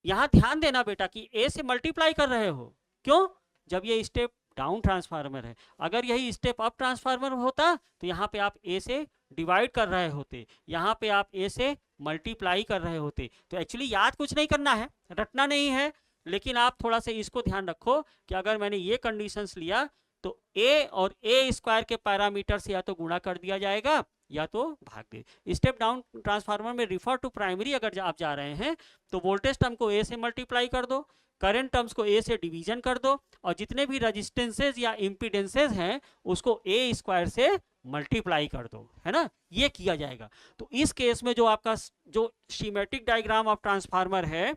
[SPEAKER 1] यहां ध्यान देना बेटा कि A से मल्टीप्लाई कर रहे हो, क्यों? जब ये स्टेप डाउन ट्रांसफार्मर है। अगर यही स्टेप अप ट्रांसफार्मर होता तो यहाँ पे आप A से डिवाइड कर रहे होते, यहाँ पे आप A से मल्टीप्लाई कर रहे होते। तो एक्चुअली याद कुछ नहीं करना है, रटना नहीं है, लेकिन आप थोड़ा सा इसको ध्यान रखो कि अगर मैंने ये कंडीशंस लिया तो A और A स्क्वायर के पैरामीटर से या तो गुणा कर दिया जाएगा या तो भाग दे। स्टेप डाउन ट्रांसफार्मर में रिफर टू प्राइमरी अगर आप जा रहे हैं तो वोल्टेज टर्म को A से मल्टीप्लाई कर दो, करंट टर्म्स को A से डिवीजन कर दो, और जितने भी रेजिस्टेंसेज या इम्पीडेंसेज हैं उसको A स्क्वायर से मल्टीप्लाई कर दो, है ना। ये किया जाएगा। तो इस केस में जो आपका जो सीमेट्रिक डायग्राम ऑफ ट्रांसफार्मर है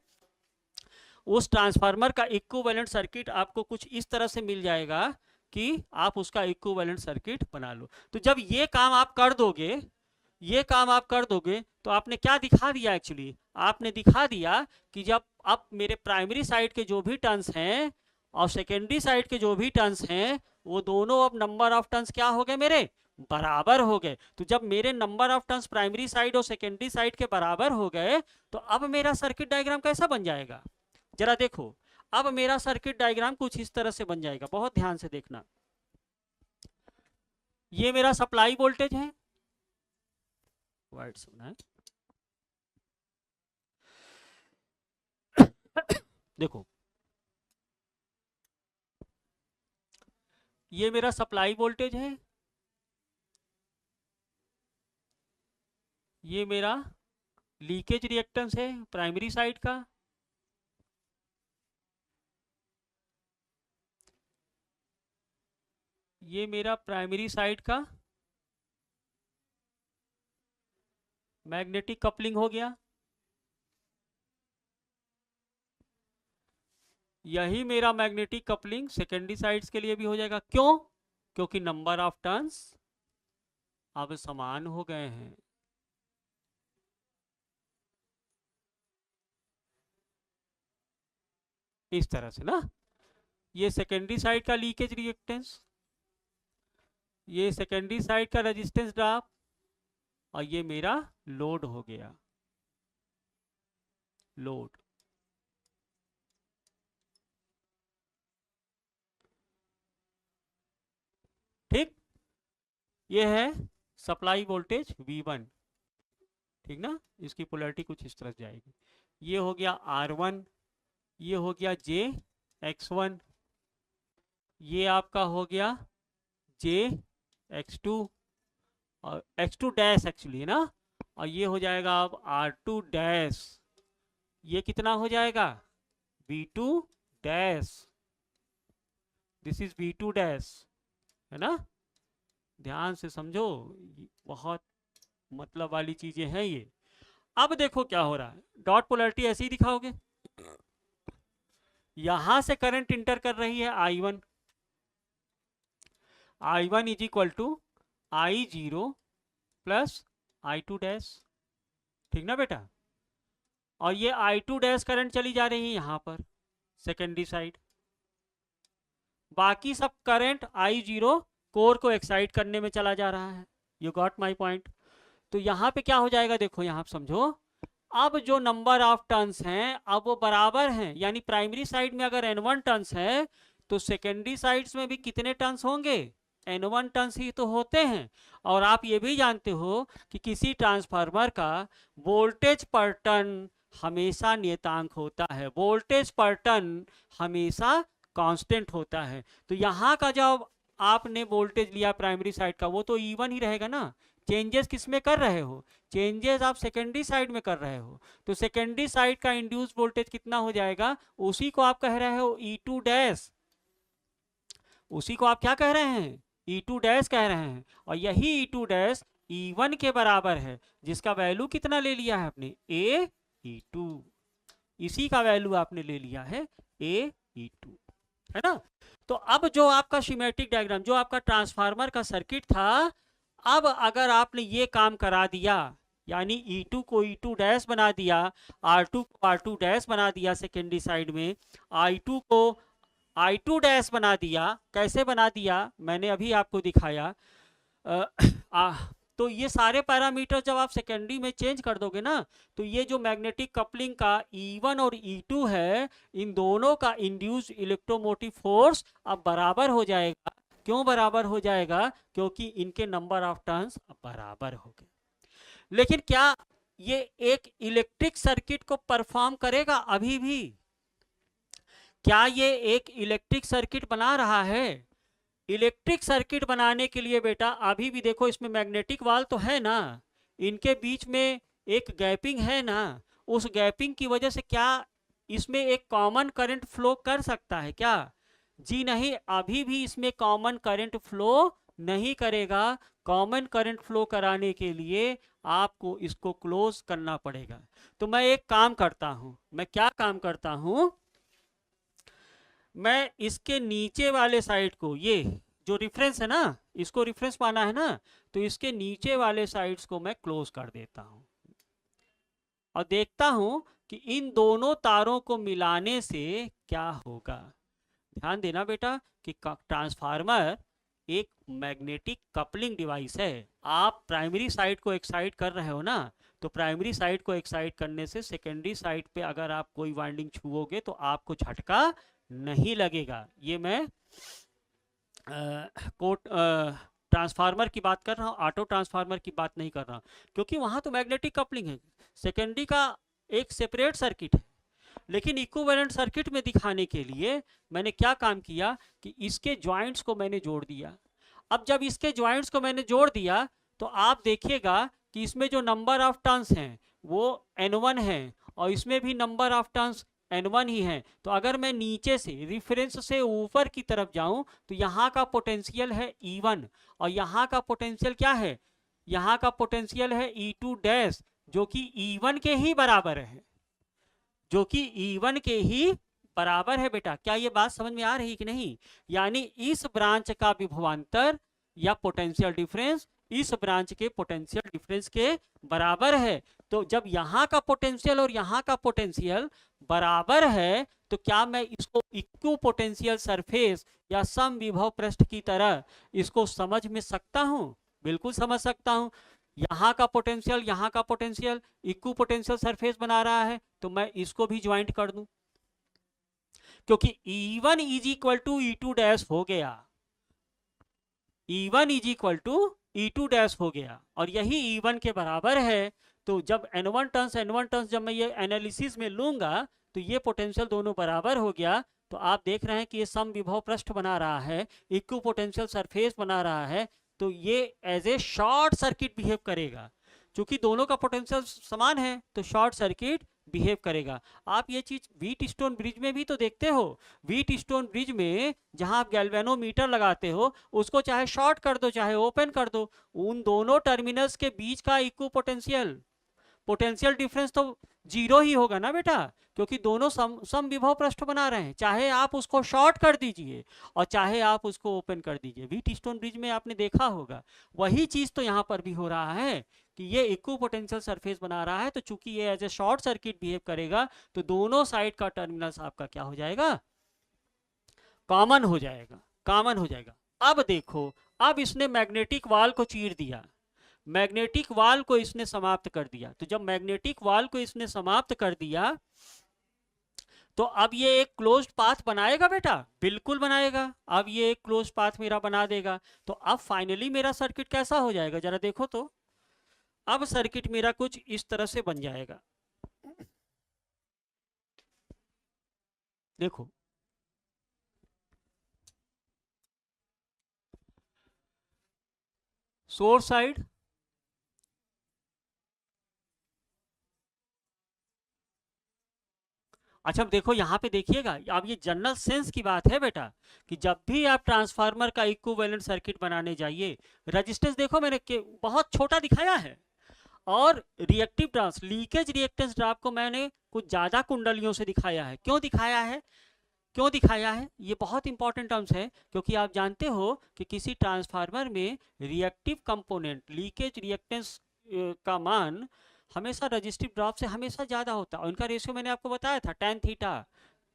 [SPEAKER 1] उस ट्रांसफार्मर का इक्विवेलेंट सर्किट आपको कुछ इस तरह से मिल जाएगा कि आप उसका इक्विवेलेंट सर्किट बना लो। तो जब ये काम आप कर दोगे, ये काम आप कर दोगे, तो आपने क्या दिखा दिया एक्चुअली, आपने दिखा दिया कि जब अब मेरे प्राइमरी साइड के जो भी टर्न्स हैं और सेकेंडरी साइड के जो भी टर्न्स हैं, वो दोनों अब नंबर ऑफ टर्न्स क्या हो गए, मेरे बराबर हो गए। तो जब मेरे number of turns primary side और सेकेंडरी साइड के बराबर हो गए, तो अब मेरा सर्किट डायग्राम कैसा बन जाएगा, जरा देखो। अब मेरा सर्किट डायग्राम कुछ इस तरह से बन जाएगा, बहुत ध्यान से देखना। ये मेरा सप्लाई वोल्टेज है, वाइट सुना है, देखो ये मेरा सप्लाई वोल्टेज है, ये मेरा लीकेज रिएक्टेंस है प्राइमरी साइड का, ये मेरा प्राइमरी साइड का मैग्नेटिक कपलिंग हो गया, यही मेरा मैग्नेटिक कपलिंग सेकेंडरी साइड्स के लिए भी हो जाएगा। क्यों? क्योंकि नंबर ऑफ टर्न्स अब समान हो गए हैं। इस तरह से ना, ये सेकेंडरी साइड का लीकेज रिएक्टेंस, ये सेकेंडरी साइड का रेजिस्टेंस ड्रॉप, और ये मेरा लोड हो गया, लोड। ठीक, ये है सप्लाई वोल्टेज V1, ठीक ना, इसकी पोलैरिटी कुछ इस तरह से जाएगी। ये हो गया R1, ये हो गया JX1, ये आपका हो गया JX2 और X2 डैश एक्चुअली ना, और ये हो जाएगा अब R2 डैश, ये कितना हो जाएगा V2 dash, this is V2 dash, है ना। ध्यान से समझो, बहुत मतलब वाली चीजें हैं ये। अब देखो क्या हो रहा है, डॉट पोलैरिटी ऐसे ही दिखाओगे, यहां से करंट इंटर कर रही है I1, I1 is equal to I0 plus I2 dash, ठीक ना बेटा। और ये I2 डैश करंट चली जा रही है यहां पर सेकेंडरी साइड, बाकी सब करंट I0 कोर को एक्साइट करने में चला जा रहा है। You got my point. तो यहाँ पे क्या हो जाएगा, देखो यहाँ समझो, अब जो नंबर ऑफ टर्न्स हैं अब वो बराबर हैं, यानी प्राइमरी साइड में अगर N1 टर्न्स है तो सेकेंडरी साइड्स में भी कितने टर्न्स होंगे, N1 टर्न्स ही तो होते हैं। और आप ये भी जानते हो कि किसी ट्रांसफार्मर का वोल्टेज पर टर्न हमेशा नियतांक होता है, वोल्टेज पर टर्न हमेशा कांस्टेंट होता है। तो यहाँ का जब आपने वोल्टेज लिया प्राइमरी साइड का, वो तो E1 ही रहेगा ना। चेंजेस किस में कर रहे हो, चेंजेस आप सेकेंडरी साइड में कर रहे हो, तो सेकेंडरी साइड का इंड्यूस वोल्टेज कितना हो जाएगा, उसी को आप कह रहे हो E2 डैश, उसी को आप क्या कह रहे हैं, E2 डैश कह रहे हैं। और यही E2 डैश E1 के बराबर है, जिसका वैल्यू कितना ले लिया है आपने, AE2, इसी का वैल्यू आपने ले लिया है AE2, है ना। तो अब जो आपका सिमेट्रिक डायग्राम, जो आपका ट्रांसफार्मर का सर्किट था, अब अगर आपने ये काम करा दिया, यानी E2 को E2 डैश बना दिया, R2 को R2 डैश बना दिया सेकेंडरी साइड में, I2 को I2 डैश बना दिया, कैसे बना दिया मैंने अभी आपको दिखाया। तो ये सारे पैरामीटर जब आप सेकेंडरी में चेंज कर दोगे ना, तो ये जो मैग्नेटिक कपलिंग का E1 और E2 है, इन दोनों का इंड्यूस्ड इलेक्ट्रोमोटिव फोर्स अब बराबर हो जाएगा। क्यों बराबर हो जाएगा, क्योंकि इनके नंबर ऑफ टर्न्स अब बराबर हो गए। लेकिन क्या ये एक इलेक्ट्रिक सर्किट को परफॉर्म करेगा अभी भी, क्या ये एक इलेक्ट्रिक सर्किट बना रहा है। इलेक्ट्रिक सर्किट बनाने के लिए बेटा अभी भी देखो, इसमें मैग्नेटिक वाल तो है ना, इनके बीच में एक गैपिंग है ना, उस गैपिंग की वजह से क्या इसमें एक कॉमन करंट फ्लो कर सकता है क्या, जी नहीं, अभी भी इसमें कॉमन करंट फ्लो नहीं करेगा। कॉमन करंट फ्लो कराने के लिए आपको इसको क्लोज करना पड़ेगा। तो मैं एक काम करता हूं, मैं क्या काम करता हूं, मैं इसके नीचे वाले साइड को, ये जो रेफरेंस है ना, इसको रेफरेंस माना है ना, तो इसके नीचे वाले साइड्स को मैं क्लोज कर देता हूं और देखता हूं कि इन दोनों तारों को मिलाने से क्या होगा। ध्यान देना बेटा कि ट्रांसफार्मर एक मैग्नेटिक कपलिंग डिवाइस है। आप प्राइमरी साइड को एक्साइट कर रहे हो ना, तो प्राइमरी साइड को एक्साइट करने से सेकेंडरी साइड पे अगर आप कोई वाइंडिंग छुओगे तो आपको झटका नहीं लगेगा। ये मैं कोट ट्रांसफार्मर की बात कर रहा हूँ, ऑटो ट्रांसफार्मर की बात नहीं कर रहा हूँ, क्योंकि वहां तो मैग्नेटिक कपलिंग है, सेकेंडरी का एक सेपरेट सर्किट है। लेकिन इक्विवेलेंट सर्किट में दिखाने के लिए मैंने क्या काम किया कि इसके ज्वाइंट्स को मैंने जोड़ दिया। अब जब इसके ज्वाइंट्स को मैंने जोड़ दिया तो आप देखिएगा कि इसमें जो नंबर ऑफ टर्न्स हैं वो N1 है और इसमें भी नंबर ऑफ टर्न्स N1 ही है। तो अगर मैं नीचे से रिफरेंस से ऊपर की तरफ जाऊं तो यहाँ का पोटेंशियल है E1 और यहाँ का पोटेंशियल क्या है, यहाँ का पोटेंशियल है E2 डैश, जो कि E1 के ही बराबर है, जो कि E1 के ही बराबर है। बेटा क्या ये बात समझ में आ रही कि नहीं? यानी इस ब्रांच का विभवांतर या पोटेंशियल डिफरेंस इस ब्रांच के पोटेंशियल डिफरेंस के बराबर है। तो जब यहाँ का पोटेंशियल और यहाँ का पोटेंशियल बराबर है तो क्या मैं इसको इक्वि पोटेंशियल सरफेस या सम विभव पृष्ठ की तरह इसको समझ में सकता हूँ? बिल्कुल समझ सकता हूँ। यहाँ का पोटेंशियल यहाँ का पोटेंशियल इक्वि पोटेंशियल सरफेस बना रहा है, तो मैं इसको भी ज्वाइंट कर दूं, क्योंकि E1 is equal to E2 dash हो गया, E1 is equal to E2 dash हो गया और यही E1 के बराबर है। तो जब N1 टर्न्स जब मैं ये एनालिसिस में लूंगा तो ये पोटेंशियल दोनों बराबर हो गया। तो आप देख रहे हैं कि ये सम विभव पृष्ठ बना रहा है, इक्वि पोटेंशियल सरफेस बना रहा है, तो ये as a short circuit behave करेगा। क्योंकि दोनों का पोटेंशियल समान है तो शॉर्ट सर्किट बिहेव करेगा। आप ये चीज व्हीट स्टोन ब्रिज में भी तो देखते हो। व्हीट स्टोन ब्रिज में जहां आप गैल्वेनोमीटर लगाते हो उसको चाहे शॉर्ट कर दो चाहे ओपन कर दो, उन दोनों टर्मिनल्स के बीच का इक्वि पोटेंशियल डिफरेंस तो जीरो ही होगा ना बेटा, क्योंकि दोनों सम विभव पृष्ठ बना रहे हैं। चाहे आप उसको शॉर्ट कर दीजिए और चाहे आप उसको ओपन कर दीजिए। व्हीट स्टोन ब्रिज में आपने देखा होगा, वही चीज तो यहाँ पर भी हो रहा है कि ये इक्वि पोटेंशियल सरफेस बना रहा है। तो चूंकि ये as a short circuit behave करेगा तो दोनों साइड का टर्मिनल्स आपका क्या हो जाएगा, कॉमन हो जाएगा, कॉमन हो जाएगा। अब देखो, अब इसने मैग्नेटिक वाल को चीर दिया, मैग्नेटिक वाल को इसने समाप्त कर दिया। तो जब मैग्नेटिक वाल को इसने समाप्त कर दिया तो अब ये एक क्लोज्ड पाथ बनाएगा बेटा, बिल्कुल बनाएगा। अब ये एक क्लोज्ड पाथ मेरा बना देगा। तो अब फाइनली मेरा सर्किट कैसा हो जाएगा जरा देखो तो। अब सर्किट मेरा कुछ इस तरह से बन जाएगा। देखो सोर्स साइड, अच्छा देखो यहाँ पे देखिएगा, अब ये जनरल सेंस की बात है बेटा कि जब भी आप ट्रांसफार्मर का इक्विवेलेंट सर्किट बनाने जाइए, रेजिस्टेंस देखो मैंने बहुत छोटा दिखाया है और reactive drop leakage reactance drop को मैंने कुछ ज्यादा कुंडलियों से दिखाया है। क्यों दिखाया है, क्यों दिखाया है? ये बहुत इंपॉर्टेंट टर्म्स है, क्योंकि आप जानते हो कि किसी ट्रांसफार्मर में रिएक्टिव कंपोनेंट लीकेज रिएक्टेंस का मान हमेशा रजिस्टिव ड्रॉप से हमेशा ज़्यादा होता है। उनका रेशियो मैंने आपको बताया था, tan थीटा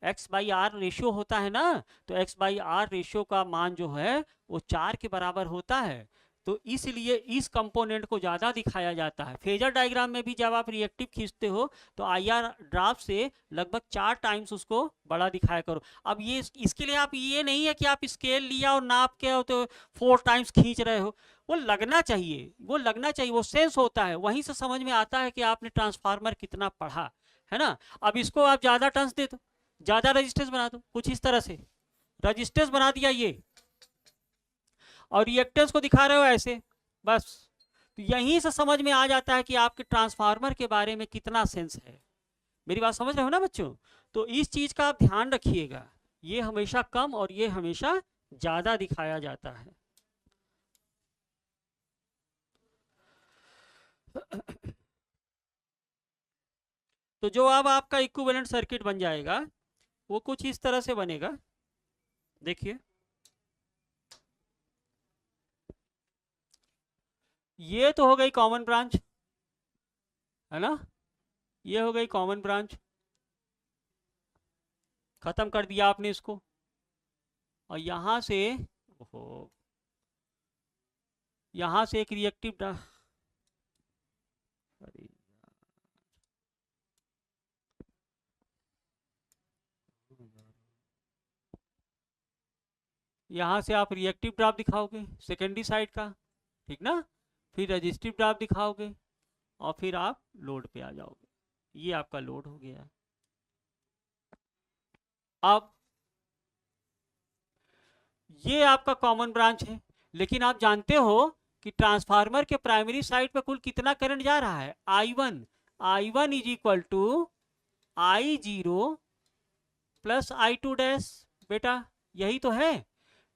[SPEAKER 1] x/r रेशियो होता है ना, तो x/r रेशियो का मान जो है वो 4 के बराबर होता है। तो इसलिए इस कंपोनेंट को ज़्यादा दिखाया जाता है। फेजर डायग्राम में भी जब आप रिएक्टिव खींचते हो तो IR ड्रॉप से लगभग 4 टाइम्स उसको बड़ा दिखाया करो। अब ये इसके लिए आप ये नहीं है कि आप स्केल लिया और नाप के तो 4 टाइम्स खींच रहे हो, वो लगना चाहिए, वो लगना चाहिए, वो सेंस होता है, वहीं से समझ में आता है कि आपने ट्रांसफार्मर कितना पढ़ा है ना। अब इसको आप ज़्यादा टर्न्स दे दो, ज़्यादा रजिस्टेंस बना दो, कुछ इस तरह से रजिस्टेंस बना दिया ये, और रिएक्टेंस को दिखा रहे हो ऐसे, बस। तो यहीं से समझ में आ जाता है कि आपके ट्रांसफार्मर के बारे में कितना सेंस है। मेरी बात समझ रहे हो ना बच्चों? तो इस चीज का आप ध्यान रखिएगा, ये हमेशा कम और ये हमेशा ज्यादा दिखाया जाता है। तो जो अब आपका इक्विवेलेंट सर्किट बन जाएगा वो कुछ इस तरह से बनेगा। देखिए ये तो हो गई कॉमन ब्रांच, है ना, ये हो गई कॉमन ब्रांच, खत्म कर दिया आपने इसको। और यहां से, ओहो, यहां से एक रिएक्टिव, अरे यहाँ से आप रिएक्टिव ड्राफ्ट दिखाओगे सेकेंडरी साइड का, ठीक ना, फिर रजिस्टिव ड्राफ्ट दिखाओगे और फिर आप लोड पे आ जाओगे। ये आपका लोड हो गया। अब ये आपका कॉमन ब्रांच है, लेकिन आप जानते हो कि ट्रांसफार्मर के प्राइमरी साइड पे कुल कितना करंट जा रहा है, I1 is equal to I0 plus I2 dash. बेटा यही तो है,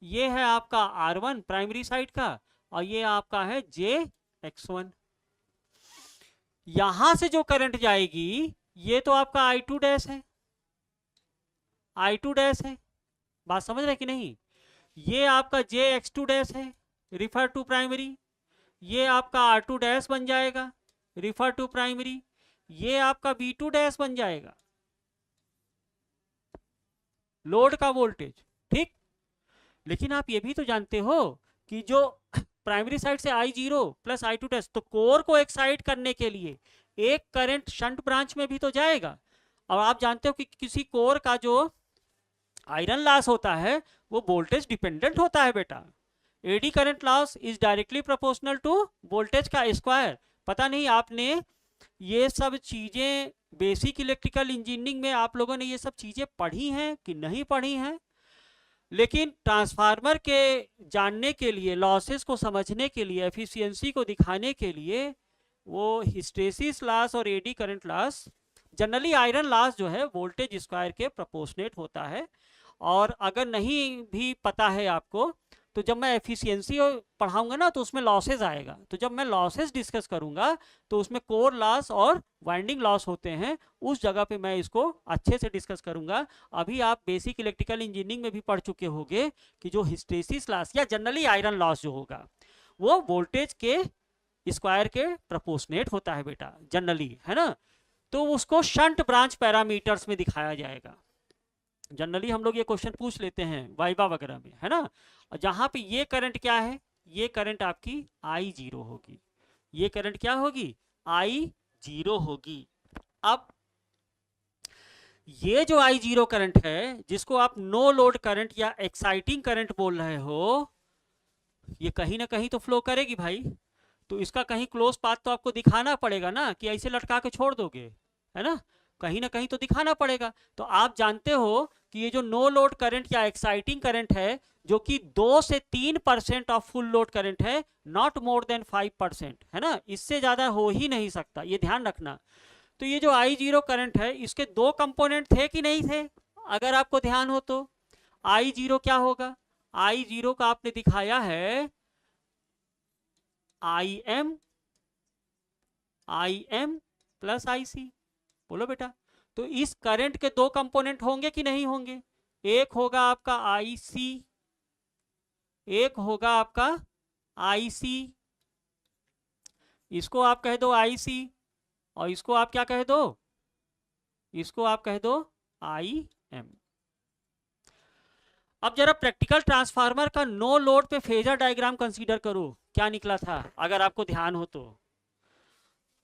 [SPEAKER 1] ये है आपका R1 प्राइमरी साइड का और ये आपका है JX1। यहां से जो करंट जाएगी ये तो आपका I2 डैश है, I2 डैश है, बात समझ रहे कि नहीं। ये आपका JX2 डैश है, रिफर टू प्राइमरी। ये आपका R2 डैश बन जाएगा, रिफर टू प्राइमरी। ये आपका V2 डैश बन जाएगा, लोड का वोल्टेज, ठीक। लेकिन आप ये भी तो जानते हो कि जो प्राइमरी साइड से I0 प्लस I2 डैश, तो कोर को एक्साइट करने के लिए एक करंट शंट ब्रांच में भी तो जाएगा। और आप जानते हो कि किसी कोर का जो आयरन लॉस होता है वो वोल्टेज डिपेंडेंट होता है बेटा। Eddy current loss is directly proportional to voltage का स्क्वायर। पता नहीं आपने ये सब चीजें बेसिक इलेक्ट्रिकल इंजीनियरिंग में आप लोगों ने ये सब चीजें पढ़ी हैं कि नहीं पढ़ी हैं, लेकिन ट्रांसफार्मर के जानने के लिए, लॉसेस को समझने के लिए, एफिशिएंसी को दिखाने के लिए वो हिस्टेरिसिस लॉस और AD current loss, generally iron loss जो है वोल्टेज स्क्वायर के प्रोपोर्शनेट होता है। और अगर नहीं भी पता है आपको तो जब मैं एफिशिएंसी पढ़ाऊंगा ना तो उसमें लॉसेज आएगा, तो जब मैं लॉसेज डिस्कस करूंगा तो उसमें कोर लॉस और वाइंडिंग लॉस होते हैं, उस जगह पे मैं इसको अच्छे से डिस्कस करूंगा। अभी आप बेसिक इलेक्ट्रिकल इंजीनियरिंग में भी पढ़ चुके होंगे कि जो हिस्टेरिसिस लॉस या जनरली आयरन लॉस जो होगा वो वोल्टेज के स्क्वायर के प्रोपोर्शनेट होता है बेटा, जनरली, है ना। तो उसको शंट ब्रांच पैरामीटर्स में दिखाया जाएगा। जनरली हम लोग ये क्वेश्चन पूछ लेते हैं वाइवा वगैरह में, है ना। और जहां पे ये करंट क्या है, ये करंट आपकी I0 होगी, ये करंट क्या होगी, I0 होगी। अब ये जो I0 करंट है जिसको आप नो लोड करंट या एक्साइटिंग करंट बोल रहे हो, ये कहीं ना कहीं तो फ्लो करेगी भाई। तो इसका कहीं क्लोज पाथ तो आपको दिखाना पड़ेगा ना, कि ऐसे लटका के छोड़ दोगे, है ना, कहीं ना कहीं तो दिखाना पड़ेगा। तो आप जानते हो कि ये जो नो लोड करंट या एक्साइटिंग करंट है जो कि 2 से 3% ऑफ फुल लोड करंट है, नॉट मोर देन 5%, है ना, इससे ज्यादा हो ही नहीं सकता, ये ध्यान रखना। तो ये जो I0 करंट है इसके दो कंपोनेंट थे कि नहीं थे, अगर आपको ध्यान हो तो। I0 क्या होगा, I0 का आपने दिखाया है IM प्लस IC, बोलो बेटा। तो इस करंट के दो कंपोनेंट होंगे कि नहीं होंगे, एक होगा आपका IC, एक होगा आपका IC। इसको आप कह दो IC और इसको आप क्या कह दो, इसको आप कह दो IM। अब जरा प्रैक्टिकल ट्रांसफार्मर का नो लोड पे फेजर डायग्राम कंसीडर करो, क्या निकला था, अगर आपको ध्यान हो तो।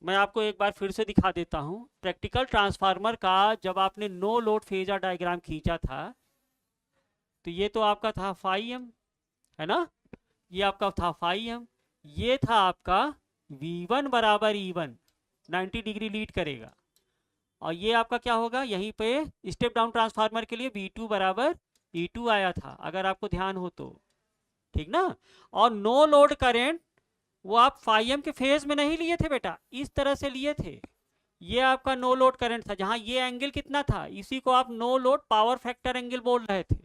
[SPEAKER 1] मैं आपको एक बार फिर से दिखा देता हूं। प्रैक्टिकल ट्रांसफार्मर का जब आपने नो लोड फेजर डायग्राम खींचा था तो ये तो आपका था φm, है ना, ये आपका था φm, ये था आपका V1 बराबर E1 90 डिग्री लीड करेगा, और ये आपका क्या होगा, यहीं पे स्टेप डाउन ट्रांसफार्मर के लिए V2 बराबर E2 आया था, अगर आपको ध्यान हो तो, ठीक ना। और नो लोड करेंट वो आप φm के फेज में नहीं लिए थे बेटा, इस तरह से लिए थे। ये आपका नो लोड करंट था, जहां ये एंगल कितना था, इसी को आप no load power factor angle बोल रहे थे।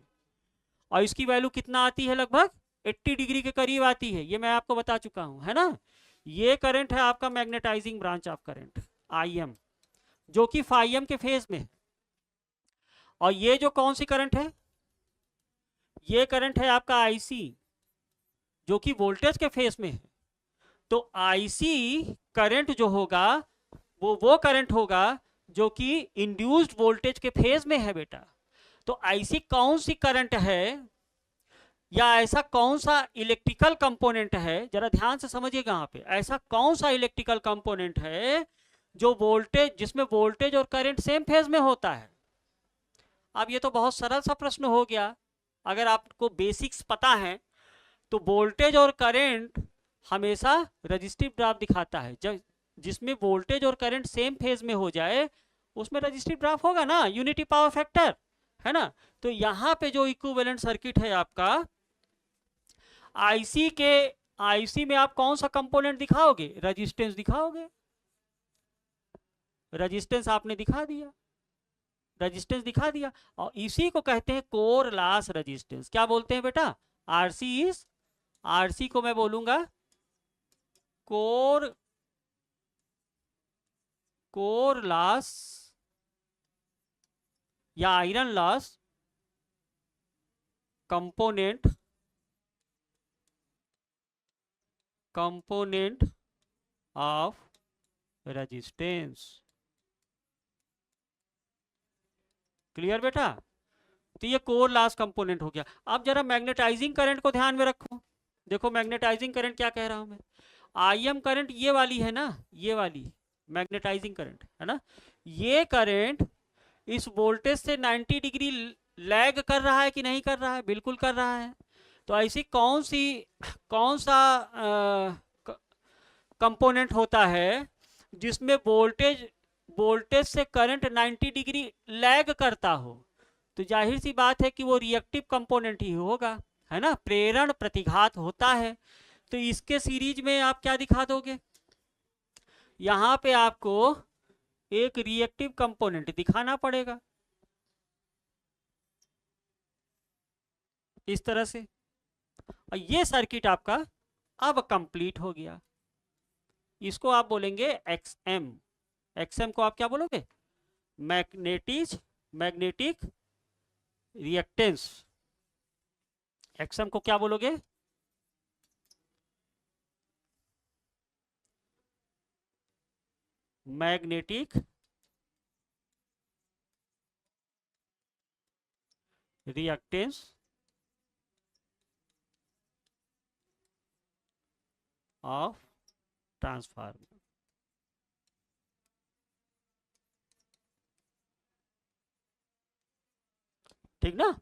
[SPEAKER 1] और इसकी वैल्यू कितना आती है, लगभग 80 डिग्री के करीब आती है, ये मैं आपको बता चुका हूं, है ना। ये करंट है आपका magnetising branch of current IM, जो कि φm के फेज में है। और ये जो कौन सी करंट है, ये करंट है आपका आईसी जो कि वोल्टेज के फेस में है। तो आईसी करंट जो होगा वो करंट होगा जो कि इंड्यूस्ड वोल्टेज के फेज में है बेटा। तो आईसी कौन सी करंट है या ऐसा कौन सा इलेक्ट्रिकल कंपोनेंट है, जरा ध्यान से समझिएगा यहाँ पे, ऐसा कौन सा इलेक्ट्रिकल कंपोनेंट है जो वोल्टेज, जिसमें वोल्टेज और करंट सेम फेज में होता है। अब ये तो बहुत सरल सा प्रश्न हो गया, अगर आपको बेसिक्स पता है तो वोल्टेज और करंट हमेशा रजिस्टिव ड्रॉप दिखाता है। जब जिसमें वोल्टेज और करंट सेम फेज में हो जाए उसमें रजिस्टिव ड्रॉप होगा ना, यूनिटी पावर फैक्टर, है ना। तो यहाँ पे जो इक्विवेलेंट सर्किट है आपका आईसी में आप कौन सा कंपोनेंट दिखाओगे, रेजिस्टेंस दिखाओगे। रेजिस्टेंस आपने दिखा दिया, रेजिस्टेंस दिखा दिया, और इसी को कहते हैं कोर लॉस रेजिस्टेंस। क्या बोलते हैं बेटा, आरसी को मैं बोलूंगा कोर लॉस या iron loss component of resistance. Clear बेटा। तो ये कोर लॉस कंपोनेंट हो गया। अब जरा मैग्नेटाइजिंग करंट को ध्यान में रखो। देखो मैग्नेटाइजिंग करंट क्या कह रहा हूं मैं, आईएम करंट ये वाली है ना, ये वाली मैग्नेटाइजिंग करंट है ना। ये करंट इस वोल्टेज से 90 डिग्री लैग कर रहा है कि नहीं कर रहा है, बिल्कुल कर रहा है। तो ऐसी कौन सा कंपोनेंट होता है जिसमें वोल्टेज से करंट 90 डिग्री लैग करता हो। तो जाहिर सी बात है कि वो रिएक्टिव कंपोनेंट ही होगा, है ना, प्रेरण प्रतिघात होता है। तो इसके सीरीज में आप क्या दिखा दोगे, यहां पे आपको एक रिएक्टिव कंपोनेंट दिखाना पड़ेगा इस तरह से। और ये सर्किट आपका अब कंप्लीट हो गया। इसको आप बोलेंगे एक्सएम। एक्सएम को आप क्या बोलोगे, मैग्नेटिक रिएक्टेंस। एक्सएम को क्या बोलोगे, मैग्नेटिक रिएक्टेंस ऑफ ट्रांसफार्मर। ठीक ना।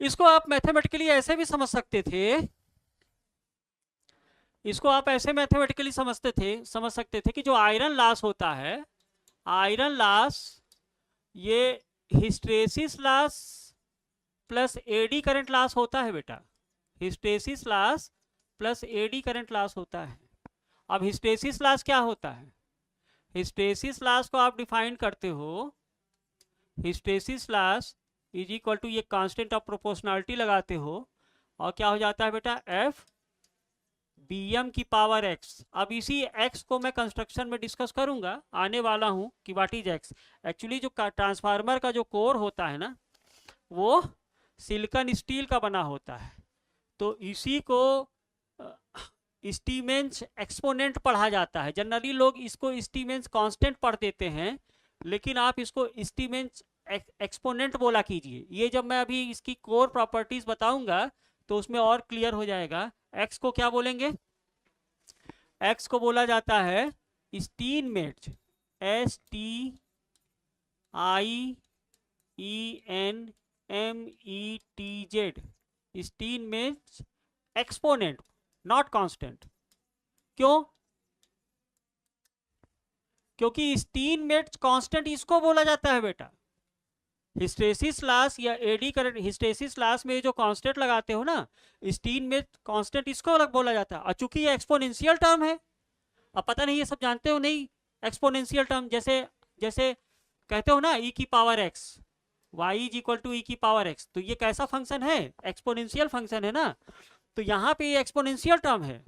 [SPEAKER 1] इसको आप मैथमेटिकली ऐसे भी समझ सकते थे, इसको आप ऐसे मैथमेटिकली समझ सकते थे कि जो आयरन लॉस होता है, आयरन लॉस ये hysteresis loss plus eddy current loss होता है बेटा। Hysteresis loss plus eddy current loss होता है। अब हिस्टेरेसिस लॉस क्या होता है, हिस्टेरेसिस लॉस को आप डिफाइन करते हो, hysteresis loss is equal to ये कांस्टेंट ऑफ प्रोपोर्शनलिटी लगाते हो और क्या हो जाता है बेटा, एफ बी एम की पावर एक्स। अब इसी एक्स को मैं कंस्ट्रक्शन में डिस्कस करूंगा, आने वाला हूं कि व्हाट इज एक्स। एक्चुअली जो ट्रांसफार्मर का जो कोर होता है ना वो सिलिकॉन स्टील का बना होता है। तो इसी को स्टीमेंस एक्सपोनेंट पढ़ा जाता है। जनरली लोग इसको स्टीमेंस कांस्टेंट पढ़ देते हैं, लेकिन आप इसको स्टीमेंस एक्सपोनेंट बोला कीजिए। ये जब मैं अभी इसकी कोर प्रॉपर्टीज बताऊंगा तो उसमें और क्लियर हो जाएगा। एक्स को क्या बोलेंगे, एक्स को बोला जाता है स्टीनमेट्स, STIENMETZ, स्टीनमेट्स एक्सपोनेंट, नॉट कांस्टेंट। क्यों, क्योंकि स्टीनमेट्स कांस्टेंट इसको बोला जाता है बेटा। हिस्टेरेसिस लॉस या एडी करंट, हिस्टेरेसिस लॉस में जो कांस्टेंट लगाते हो ना, स्टीनमेट्स कांस्टेंट इसको अलग बोला जाता है। और चूंकि ये एक्सपोनेंशियल टर्म है, अब पता नहीं ये सब जानते हो नहीं, एक्सपोनेंशियल टर्म जैसे कहते हो ना, ई की power x, y is equal to e की पावर एक्स। तो ये कैसा फंक्शन है, एक्सपोनेंशियल फंक्शन है ना। तो यहाँ पे ये एक्सपोनेंशियल टर्म है।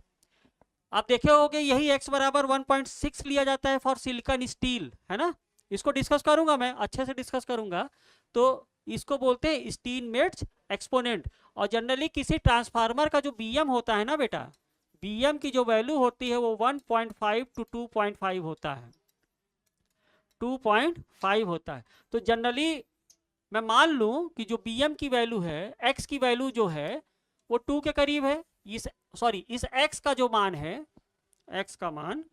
[SPEAKER 1] आप देखे होगे यही x बराबर 1.6 लिया जाता है फॉर सिलिकॉन स्टील, है ना। इसको डिस्कस करूंगा मैं, अच्छे से डिस्कस करूंगा। तो इसको बोलते हैं स्टीनमेट्ज एक्सपोनेंट। और जनरली किसी ट्रांसफार्मर का जो बीएम होता है ना बेटा, बीएम की जो वैल्यू होती है वो 1.5 to 2.5 होता है, 2.5 होता है। तो जनरली मैं मान लूं कि जो बीएम की वैल्यू है, एक्स की वैल्यू जो है वो 2 के करीब है, इस एक्स का जो मान है, एक्स का मान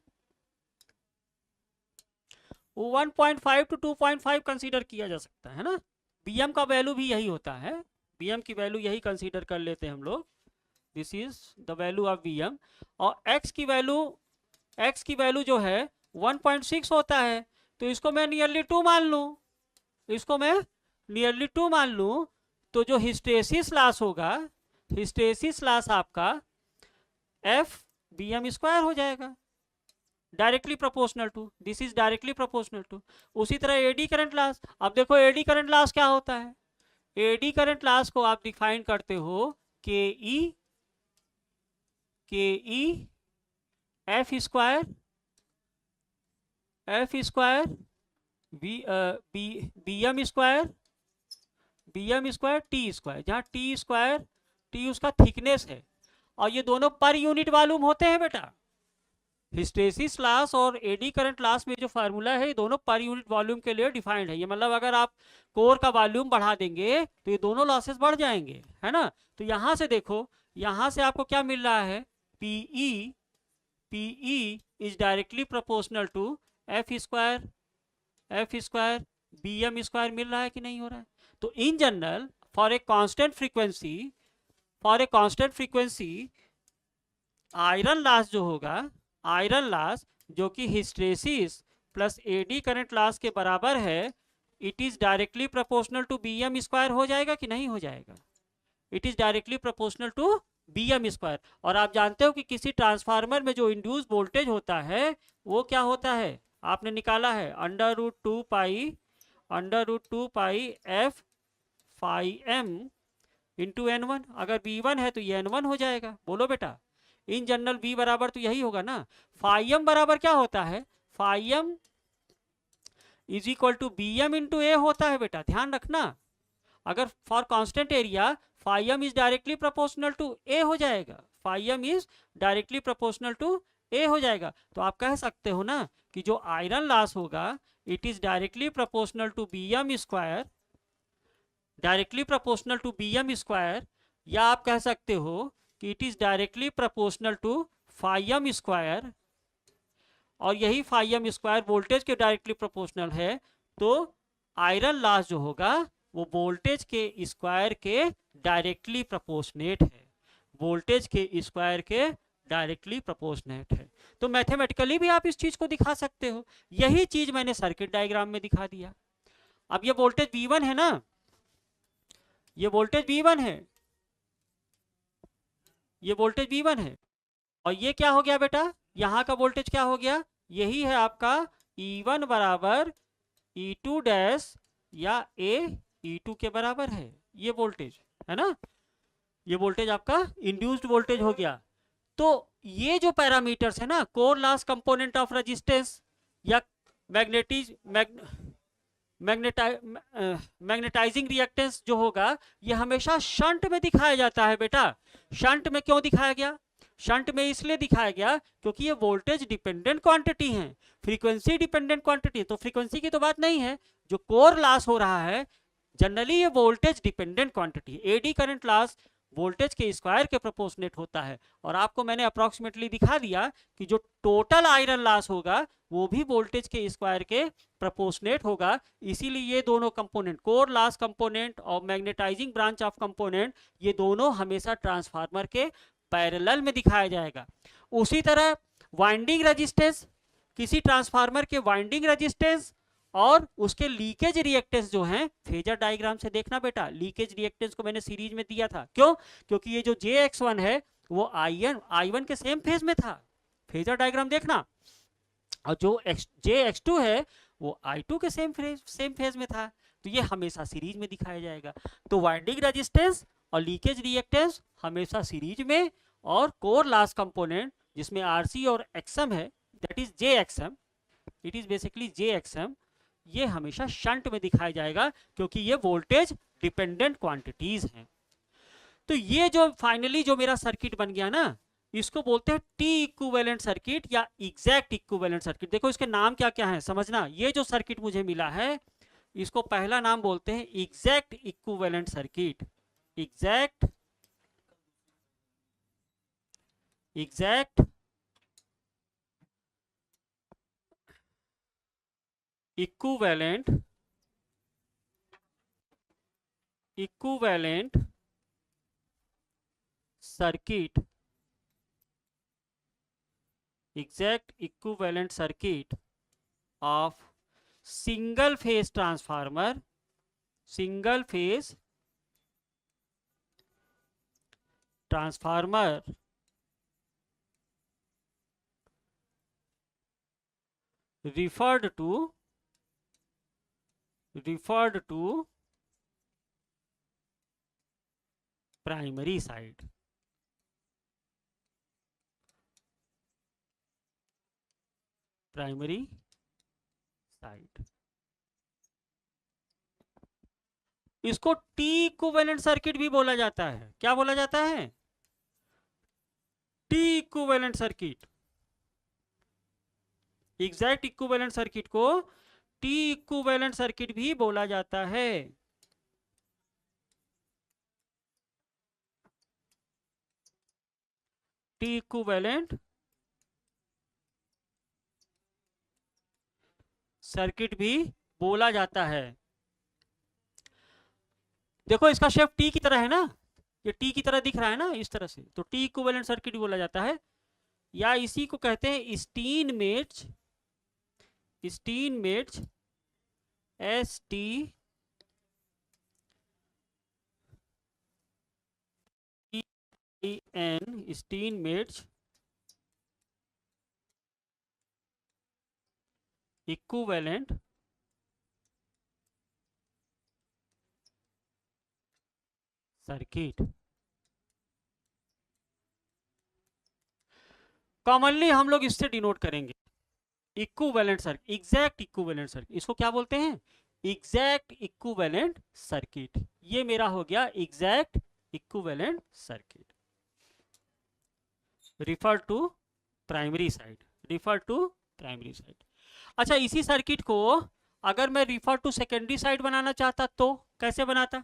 [SPEAKER 1] वो 1.5 to 2.5 कंसीडर किया जा सकता है ना। बीएम का वैल्यू भी यही होता है, बीएम की वैल्यू यही कंसीडर कर लेते हैं हम लोग, this is the value of BM. और एक्स की वैल्यू जो है 1.6 होता है, तो इसको मैं नियरली 2 मान लूं, इसको मैं नियरली 2 मान लूं, तो जो हिस्टेरिसिस लॉस होगा, हिस्टेरिसिस लॉस आपका एफ बीएम स्क्वायर हो जाएगा, directly proportional to, this is directly proportional to. उसी तरह एडी करंट लॉस, अब देखो एडी करंट लॉस क्या होता है, एडी करंट लॉस को आप डिफाइन करते हो के E F square BM square T square, जहाँ टी उसका थिकनेस है, और ये दोनों पर यूनिट वॉल्यूम होते हैं बेटा। हिस्टेरिसिस लॉस और एडी करंट लॉस में जो फार्मूला है ये दोनों पर यूनिट वॉल्यूम के लिए डिफाइंड है। ये मतलब अगर आप कोर का वॉल्यूम बढ़ा देंगे तो ये दोनों लॉसेस बढ़ जाएंगे, है ना। तो यहाँ से देखो, यहाँ से आपको क्या मिल रहा है, PE is directly proportional to f square BM square मिल रहा है कि नहीं हो रहा है। तो in general for a constant frequency iron loss जो होगा, आयरन लॉस जो कि hysteresis plus eddy current loss के बराबर है, it is directly proportional to BM square हो जाएगा कि नहीं हो जाएगा, it is directly proportional to BM square. और आप जानते हो कि किसी ट्रांसफार्मर में जो इंड्यूस वोल्टेज होता है वो क्या होता है, आपने निकाला है √2 pi f phi m into N1। अगर V1 है तो ये N1 हो जाएगा, बोलो बेटा। इन जनरल V बराबर तो यही होगा ना। फाई एम बराबर क्या होता है, phi m is equal to BM into A होता है बेटा, ध्यान रखना। अगर for constant area phi m is directly proportional to A हो जाएगा, phi m is directly proportional to A हो जाएगा। तो आप कह सकते हो ना कि जो आयरन लॉस होगा it is directly proportional to BM square, directly proportional to BM square, या आप कह सकते हो कि it is directly proportional to phi M square, और यही फाई एम स्क्वायर वोल्टेज के डायरेक्टली प्रोपोर्शनल है। तो आयरन लॉस जो होगा वो वोल्टेज के स्क्वायर के डायरेक्टली प्रोपोर्शनेट है, वोल्टेज के स्क्वायर के डायरेक्टली प्रोपोर्शनेट है। तो मैथमेटिकली भी आप इस चीज को दिखा सकते हो, यही चीज मैंने सर्किट डायग्राम में दिखा दिया। अब ये वोल्टेज V1 है ना, ये वोल्टेज V1 है, ये वोल्टेज V1 है, और ये क्या हो गया बेटा, यहाँ का वोल्टेज क्या हो गया, यही है आपका E1 बराबर E2 डैश या A E2 के बराबर है, ये वोल्टेज है ना, ये वोल्टेज आपका इंड्यूस्ड वोल्टेज हो गया। तो ये जो पैरामीटर्स है ना, core loss component of resistance या मैग्नेटाइजिंग रिएक्टेंस जो होगा, ये हमेशा शंट में दिखाया जाता है बेटा। शंट में क्यों दिखाया गया, शंट में इसलिए दिखाया गया क्योंकि ये वोल्टेज डिपेंडेंट क्वांटिटी है, फ्रीक्वेंसी डिपेंडेंट क्वांटिटी। तो फ्रीक्वेंसी की तो बात नहीं है, जो कोर लॉस हो रहा है जनरली ये voltage dependent quantity, AD current loss voltage के स्क्वायर के प्रोपोर्शनेट होता है। और आपको मैंने अप्रोक्सीमेटली दिखा दिया कि जो टोटल आयरन लॉस होगा वो भी वोल्टेज के स्क्वायर के प्रोपोर्शनेट होगा। इसीलिए ये दोनों कंपोनेंट, कोर लॉस कंपोनेंट और मैग्नेटाइजिंग ब्रांच ऑफ कंपोनेंट, ये दोनों हमेशा ट्रांसफार्मर के पैरेलल में दिखाया जाएगा। उसी तरह वाइंडिंग रेजिस्टेंस, किसी ट्रांसफार्मर के वाइंडिंग रेजिस्टेंस और उसके लीकेज रिएक्टेंस जो हैं, फेजर डायग्राम से देखना बेटा। लीकेज रिएक्टेंस को मैंने सीरीज में दिया था, क्यों, क्योंकि ये जो JX1 है वो I1 के सेम फेज में था, फेजर डायग्राम देखना। और जो JX2 है वो I2 के सेम फेज में था, तो ये हमेशा सीरीज में दिखाया जाएगा। तो वाइंडिंग रेजिस्टेंस और लीकेज रिएक्टेंस हमेशा सीरीज में, और कोर लॉस कंपोनेंट जिसमें RC और XM है, that is JXM, it is basically JXM, ये हमेशा शंट में दिखाया जाएगा, क्योंकि ये वोल्टेज डिपेंडेंट क्वांटिटीज हैं। तो ये जो फाइनली जो मेरा सर्किट बन गया ना, इसको बोलते हैं टी इक्विवेलेंट सर्किट या एग्जैक्ट इक्विवेलेंट सर्किट। देखो इसके नाम क्या क्या है समझना। ये जो सर्किट मुझे मिला है, इसको पहला नाम बोलते हैं exact equivalent circuit. Exact equivalent circuit, exact equivalent circuit of single phase transformer referred to primary side। Primary side, इसको टी इक्विवेलेंट सर्किट भी बोला जाता है। क्या बोला जाता है? T equivalent circuit. Exact equivalent circuit को टी इक्विवेलेंट सर्किट भी बोला जाता है। टी इक्विवेलेंट सर्किट भी बोला जाता है। देखो इसका शेप टी की तरह है ना, ये टी की तरह दिख रहा है ना इस तरह से, तो टी इक्विवेलेंट सर्किट भी बोला जाता है। या इसी को कहते हैं Steinmetz Steinmetz equivalent circuit. Commonly हम लोग इससे डिनोट करेंगे equivalent circuit, exact equivalent circuit. इसको क्या बोलते हैं? Exact equivalent circuit. ये मेरा हो गया exact equivalent circuit. Refer to primary side, अच्छा इसी सर्किट को अगर मैं रिफर टू सेकेंडरी साइड बनाना चाहता तो कैसे बनाता?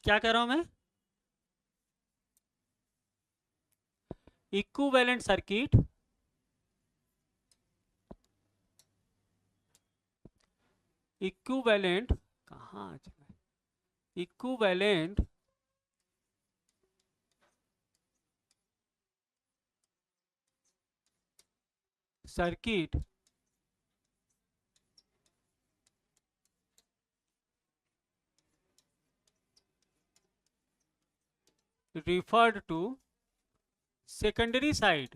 [SPEAKER 1] क्या कह रहा हूं मैं? इक्विवेलेंट सर्किट कहां चला? Equivalent circuit referred to secondary side,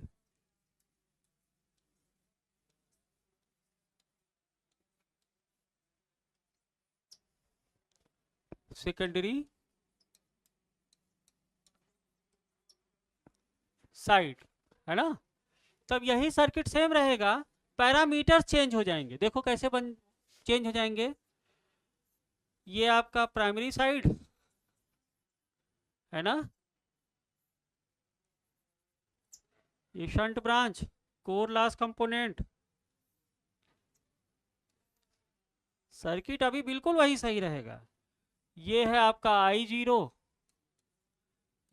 [SPEAKER 1] secondary side है ना। तब यही सर्किट सेम रहेगा, पैरामीटर्स चेंज हो जाएंगे। देखो कैसे चेंज हो जाएंगे। ये आपका प्राइमरी साइड है ना, ये shunt branch, core loss component. Circuit अभी बिल्कुल वही सही रहेगा। ये है आपका I0,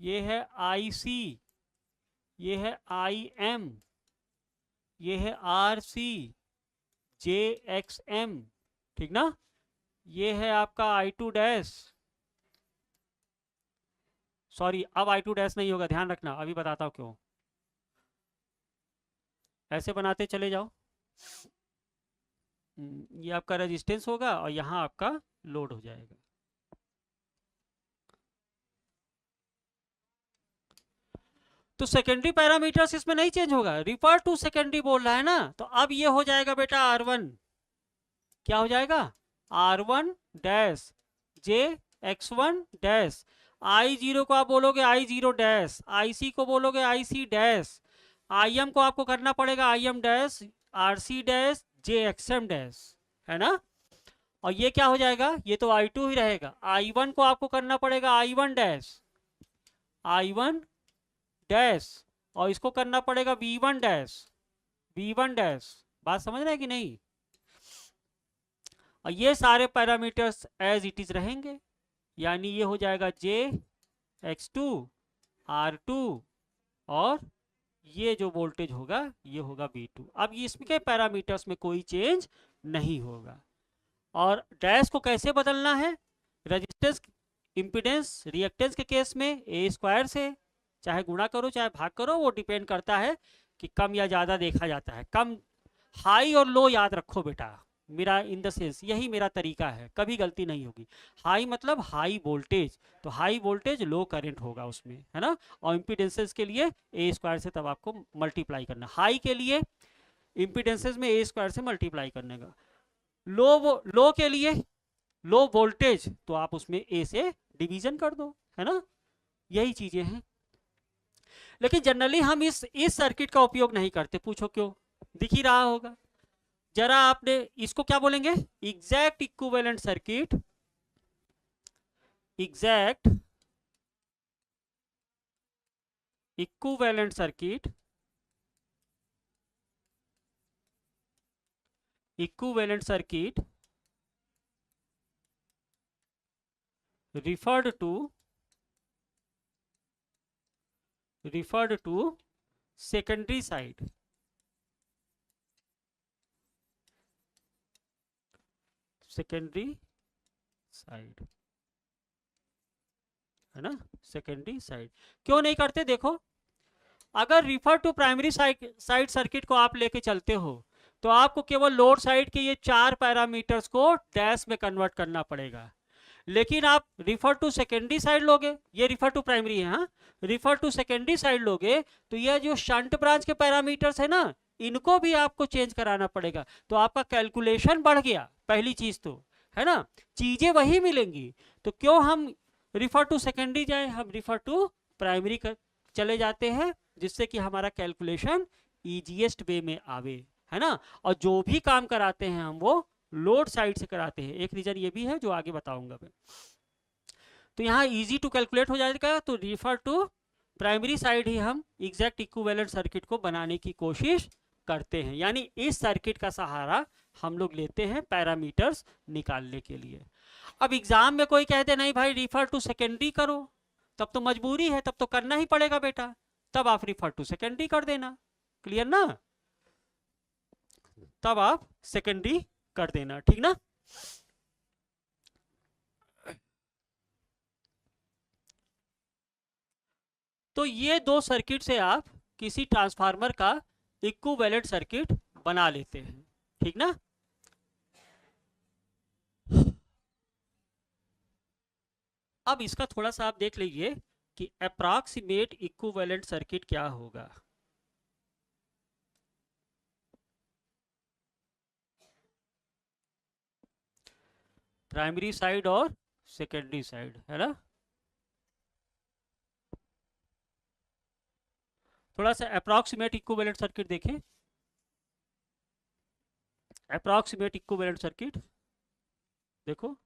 [SPEAKER 1] ये है IC, ये है IM, ये है RC, JXM, ठीक ना। ये है आपका I2 डैश, सॉरी अब I2 डैश नहीं होगा, ध्यान रखना, अभी बताता हूँ क्यों। ऐसे बनाते चले जाओ। ये आपका रेजिस्टेंस होगा और यहाँ आपका लोड हो जाएगा। तो सेकेंडरी पैरामीटर्स इसमें नहीं चेंज होगा, रिफर टू सेकेंडरी बोल रहा है ना। तो अब ये हो जाएगा बेटा R1, क्या हो जाएगा? R1 dash JX1 dash. I0 को आप बोलोगे I0 डैश, IC को बोलोगे IC डैश, आई एम को आपको करना पड़ेगा I M dash R C dash J X M dash, है ना। और ये क्या हो जाएगा, ये तो आई टू ही रहेगा। आई वन को आपको करना पड़ेगा I one dash, I one dash, और इसको करना पड़ेगा V one dash, V one dash. बात समझ रहे हैं कि नहीं। और ये सारे पैरामीटर्स एज इट इज रहेंगे, यानी ये हो जाएगा जे एक्स टू आर टू, और ये जो वोल्टेज होगा ये होगा V2। अब इसके पैरामीटर्स में कोई चेंज नहीं होगा। और डैश को कैसे बदलना है, रेजिस्टेंस इंपिडेंस रिएक्टेंस के केस में ए स्क्वायर से चाहे गुणा करो चाहे भाग करो, वो डिपेंड करता है कि कम या ज़्यादा देखा जाता है। कम, हाई और लो याद रखो बेटा, मेरा इन द सेंस यही मेरा तरीका है, कभी गलती नहीं होगी। हाई मतलब हाई वोल्टेज, तो हाई वोल्टेज लो करंट होगा उसमें, है ना। और इम्पीडेंसेस के लिए ए स्क्वायर से तब आपको मल्टीप्लाई करना, हाई के लिए इम्पीडेंसेस में ए स्क्वायर से मल्टीप्लाई करने का। लो के लिए लो वोल्टेज तो आप उसमें ए से डिवीजन कर दो, है ना। यही चीजें हैं। लेकिन जनरली हम इस सर्किट का उपयोग नहीं करते, पूछो क्यों, दिख ही रहा होगा। जरा आपने इसको क्या बोलेंगे, exact equivalent circuit, exact equivalent circuit, equivalent circuit referred to secondary side, secondary side, है ना, सेकेंडरी साइड। क्यों नहीं करते, देखो अगर refer to primary side circuit को आप लेके चलते हो तो आपको केवल लोड साइड के ये 4 पैरामीटर्स को डैश में कन्वर्ट करना पड़ेगा। लेकिन आप रिफर टू सेकेंडरी साइड लोगे, ये रिफर टू प्राइमरी है, हाँ, रिफर टू सेकेंडरी साइड लोगे तो ये जो शंट ब्रांच के पैरामीटर्स है ना, इनको भी आपको चेंज कराना पड़ेगा। तो आपका कैलकुलेशन बढ़ गया, पहली चीज तो, है ना। चीजें वही मिलेंगी, तो क्यों हम रिफर टू सेकेंडरी जाए, हम रिफर टू प्राइमरी चले जाते हैं, जिससे कि हमारा कैलकुलेशन ईजीएस्ट वे में आवे, है ना। और जो भी काम कराते हैं हम वो लोड साइड से कराते हैं। एक रीजन ये भी है जो आगे बताऊंगा मैं। तो यहाँ इजी टू कैलकुलेट हो जाएगा, तो रिफर टू प्राइमरी साइड ही हम एग्जैक्ट इक्विवेलेंट सर्किट को बनाने की कोशिश करते हैं, यानी इस सर्किट का सहारा हम लोग लेते हैं पैरामीटर्स निकालने के लिए। अब एग्जाम में कोई कहते नहीं भाई रिफर टू सेकेंडरी करो, तब तो मजबूरी है, तब तो करना ही पड़ेगा बेटा, तब आप रिफर टू सेकेंडरी कर देना, क्लियर ना, तब आप सेकेंडरी कर देना, ठीक ना। तो ये दो सर्किट से आप किसी ट्रांसफार्मर का इक्विवेलेंट सर्किट बना लेते हैं, ठीक ना। अब इसका थोड़ा सा आप देख लीजिए कि अप्रॉक्सीमेट इक्विवेलेंट सर्किट क्या होगा। प्राइमरी साइड और सेकेंडरी साइड, है ना। थोड़ा सा अप्रॉक्सीमेट इक्विवेलेंट सर्किट देखें, अप्रॉक्सीमेट इक्विवेलेंट सर्किट देखो,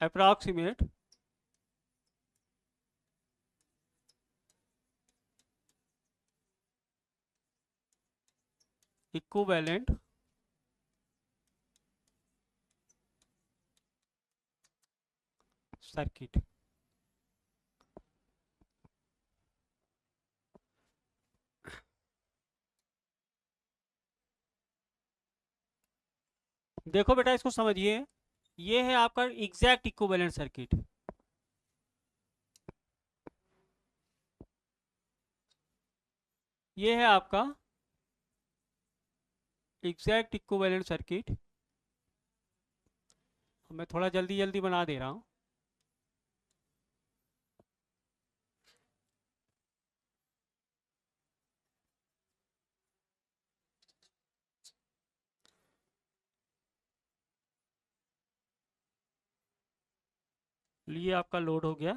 [SPEAKER 1] अप्रॉक्सीमेट इक्विवेलेंट सर्किट। देखो बेटा इसको समझिए, ये है आपका एग्जैक्ट इक्विवेलेंट सर्किट, ये है आपका एग्जैक्ट इक्विवेलेंट सर्किट। मैं थोड़ा जल्दी जल्दी बना दे रहा हूँ। चलिए आपका लोड हो गया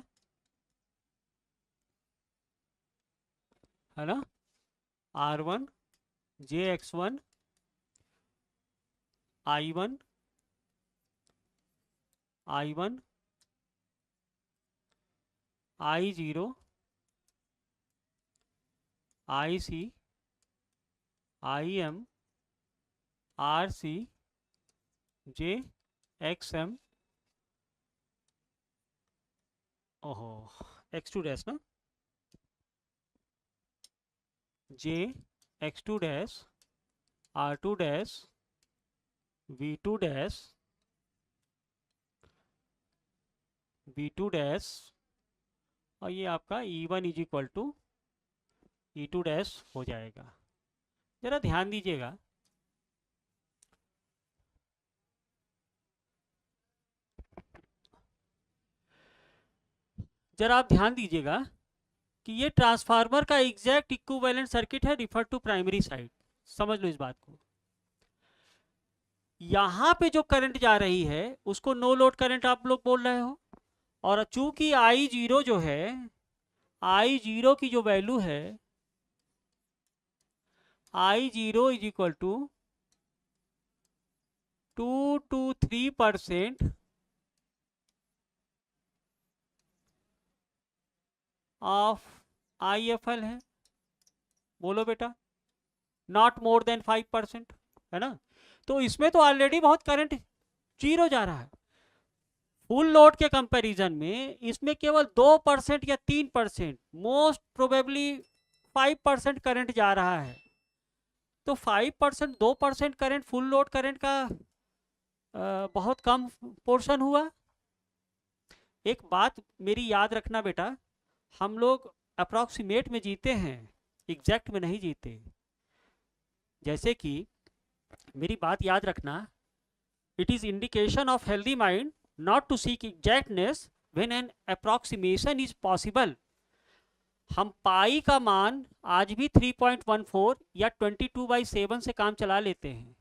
[SPEAKER 1] है ना। R1 JX1 I1 I1 I0 IC IM RC JXM ओहो X2 डैश ना JX2 dash R2 dash V2 dash V2 dash और ये आपका E1 is equal to E2 dash हो जाएगा। जरा ध्यान दीजिएगा, जरा आप ध्यान दीजिएगा कि ये ट्रांसफार्मर का एग्जैक्ट इक्विवेलेंट सर्किट है रिफर टू प्राइमरी साइड। समझ लो इस बात को। यहां पे जो करंट जा रही है उसको नो लोड करंट आप लोग बोल रहे हो, और चूंकि I0 जो है, I0 की जो वैल्यू है I0 is equal to 2 to 3% of IFL है। बोलो बेटा, नॉट मोर देन 5% है ना। तो इसमें तो ऑलरेडी बहुत करंट जीरो जा रहा है। फुल लोड के कंपैरिजन में इसमें केवल 2% या 3%, मोस्ट प्रोबेबली 5% करंट जा रहा है। तो 5% 2% करंट फुल लोड करंट का बहुत कम पोर्शन हुआ। एक बात मेरी याद रखना बेटा, हम लोग अप्रॉक्सीमेट में जीते हैं, एग्जैक्ट में नहीं जीते। जैसे कि मेरी बात याद रखना, it is indication of healthy mind not to seek exactness when an approximation is possible. हम पाई का मान आज भी 3.14 या 22/7 से काम चला लेते हैं।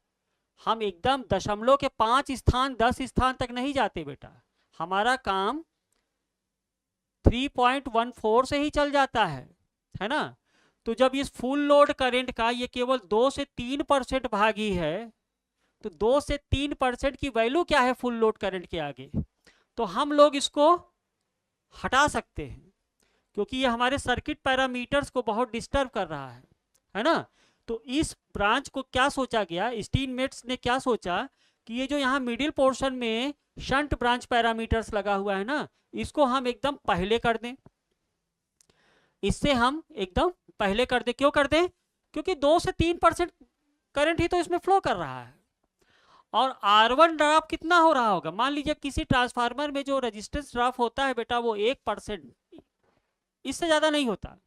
[SPEAKER 1] हम एकदम दशमलव के 5 स्थान 10 स्थान तक नहीं जाते बेटा। हमारा काम 3.14 से ही चल जाता है ना। तो जब इस फुल लोड करंट का ये केवल 2 से 3% भागी है, तो 2 से 3% की वैल्यू क्या है फुल लोड करंट के आगे। तो हम लोग इसको हटा सकते हैं, क्योंकि ये हमारे सर्किट पैरामीटर्स को बहुत डिस्टर्ब कर रहा है ना। तो इस ब्रांच को क्या सोचा गया, स्टीनमेट्स ने क्या सोचा कि ये जो यहाँ मिडिल पोर्शन में शंट ब्रांच पैरामीटर्स लगा हुआ है ना, इसको हम एकदम पहले कर दें। इससे हम एकदम पहले कर दें। क्यों कर दें? क्योंकि 2 से 3% करंट ही तो इसमें फ्लो कर रहा है। और R1 ड्रॉप कितना हो रहा होगा? मान लीजिए किसी ट्रांसफार्मर में जो रेजिस्टेंस ड्रॉप होता है बेटा वो 1%, इससे ज्यादा नहीं होता।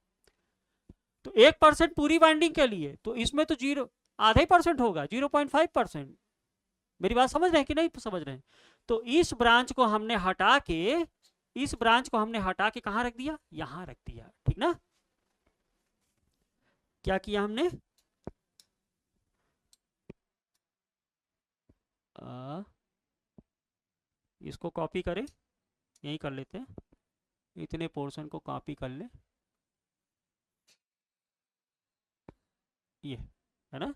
[SPEAKER 1] तो 1% पूरी वाइंडिंग के लिए, तो इसमें तो आधा ही परसेंट होगा, 0.5%। मेरी बात समझ रहे हैं कि नहीं समझ रहे हैं? तो इस ब्रांच को हमने हटा के, कहां रख दिया? यहां रख दिया, ठीक ना। क्या किया हमने? इसको कॉपी करें, यही कर लेते हैं, इतने पोर्शन को कॉपी कर ले, ये है ना,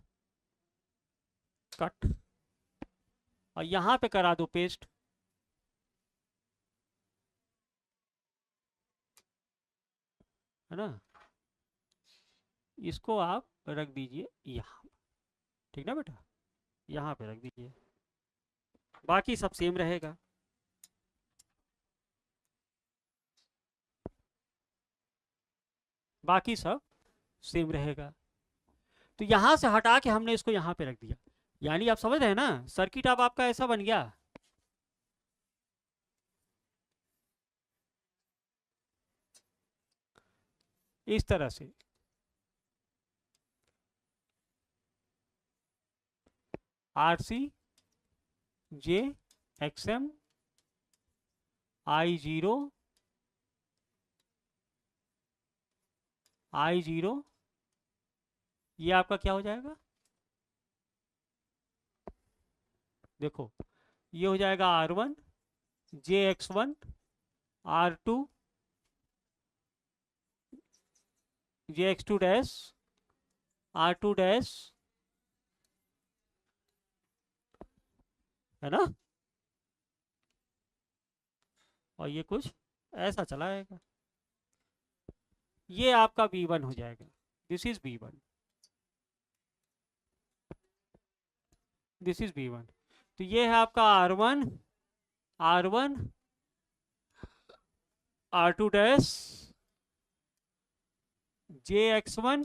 [SPEAKER 1] कट, और यहां पे करा दो पेस्ट, है ना। इसको आप रख दीजिए यहाँ, ठीक ना बेटा, यहाँ पे रख दीजिए, बाकी सब सेम रहेगा। बाकी सब सेम रहेगा। तो यहां से हटा के हमने इसको यहाँ पे रख दिया, यानी आप समझ रहे हैं ना, सर्किट अब आपका ऐसा बन गया। इस तरह से RC JXM I0 ये आपका क्या हो जाएगा? देखो ये हो जाएगा R1 JX1 R2 JX2 dash R2 dash, है ना, और ये कुछ ऐसा चला आएगा, ये आपका V1 हो जाएगा, this is V1, this is V1। तो ये है आपका R1 R1 R2 dash JX1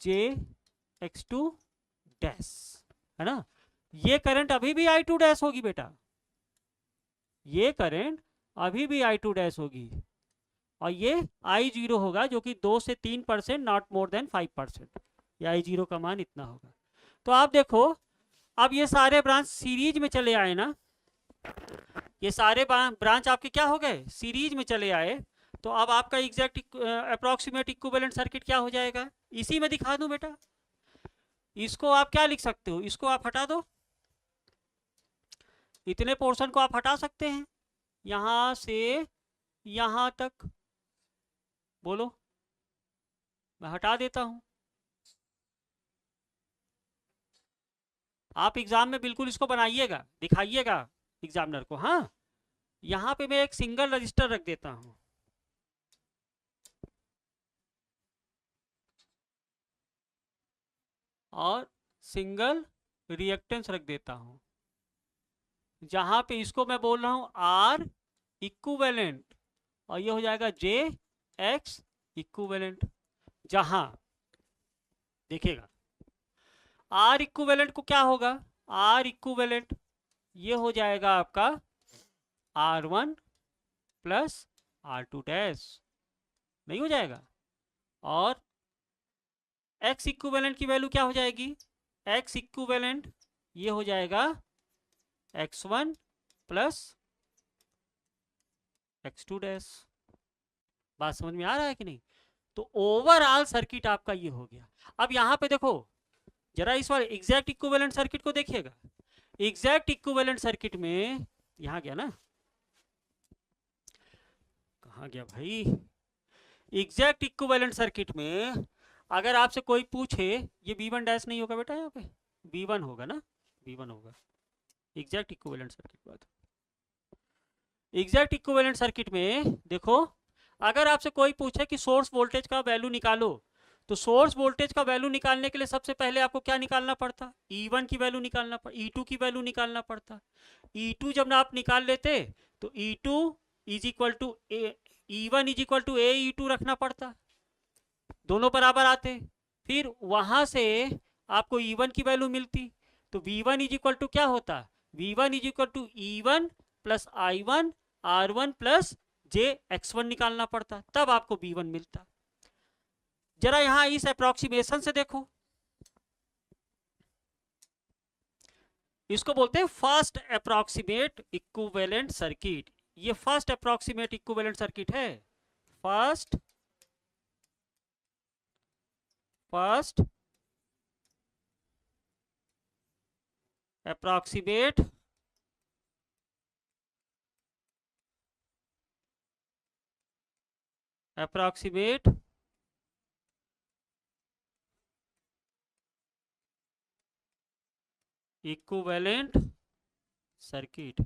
[SPEAKER 1] JX2 dash, है ना। ये करंट अभी भी I2 डैश होगी बेटा, ये करंट अभी भी I2 डैश होगी, और ये I0 होगा जो कि 2 से 3%, नॉट मोर देन 5%, ये I0 का मान इतना होगा। तो आप देखो अब ये सारे ब्रांच सीरीज में चले आए ना, ये सारे ब्रांच आपके क्या हो गए, सीरीज में चले आए। तो अब आपका एग्जैक्ट अप्रोक्सीमेट इक्विवेलेंट सर्किट क्या हो जाएगा, इसी में दिखा दूं बेटा। इसको आप क्या लिख सकते हो, इसको आप हटा दो, इतने पोर्शन को आप हटा सकते हैं, यहां से यहां तक, बोलो, मैं हटा देता हूं। आप एग्जाम में बिल्कुल इसको बनाइएगा, दिखाइएगा एग्जामिनर को। हाँ, यहां पे मैं एक सिंगल रजिस्टर रख देता हूं, और सिंगल रिएक्टेंस रख देता हूं, जहां पे इसको मैं बोल रहा हूं आर इक्विवेलेंट, और ये हो जाएगा जे एक्स इक्विवेलेंट। जहां देखिएगा आर इक्विवेलेंट को क्या होगा, आर इक्विवेलेंट ये हो जाएगा आपका R1 प्लस R2 डैश, नहीं हो जाएगा, और एक्स इक्विवेलेंट की वैल्यू क्या हो जाएगी, एक्स इक्विवेलेंट ये हो जाएगा X1 प्लस X2 डैश। बात समझ में आ रहा है कि नहीं। तो ओवरऑल सर्किट आपका ये हो गया। अब यहां पे देखो जरा इस बार एग्जैक्ट इक्विवेलेंट सर्किट को देखिएगा, एग्जैक्ट इक्विवेलेंट सर्किट में यहां गया ना, कहां गया भाई, एग्जैक्ट इक्विवेलेंट सर्किट में अगर आपसे कोई पूछे, ये V1 डैश नहीं होगा बेटा, यहाँ पे V1 होगा ना, V1 होगा एग्जैक्ट इक्विवेलेंट सर्किट बात। एग्जैक्ट इक्विवेलेंट सर्किट में देखो, अगर आपसे कोई पूछे कि सोर्स वोल्टेज का वैल्यू निकालो, तो सोर्स वोल्टेज का वैल्यू निकालने के लिए सबसे पहले आपको क्या निकालना पड़ता, E1 की वैल्यू निकालना पड़ता, E2 की वैल्यू निकालना पड़ता। E2 जब आप निकाल लेते तो E2 is equal to E1 is equal to AE2 रखना पड़ता, दोनों बराबर आते। फिर वहां से आपको E1 की वैल्यू मिलती, तो V1 इज इक्वल टू क्या होता, V1 is equal to E1 plus I1 R1 plus JX1 निकालना पड़ता, तब आपको V1 मिलता। जरा यहां इस अप्रोक्सीमेशन से देखो, इसको बोलते हैं फर्स्ट अप्रोक्सीमेट इक्विवेलेंट सर्किट। ये फर्स्ट अप्रोक्सीमेट इक्विवेलेंट सर्किट है, फर्स्ट अप्रोक्सीमेट इक्विवेलेंट सर्किट।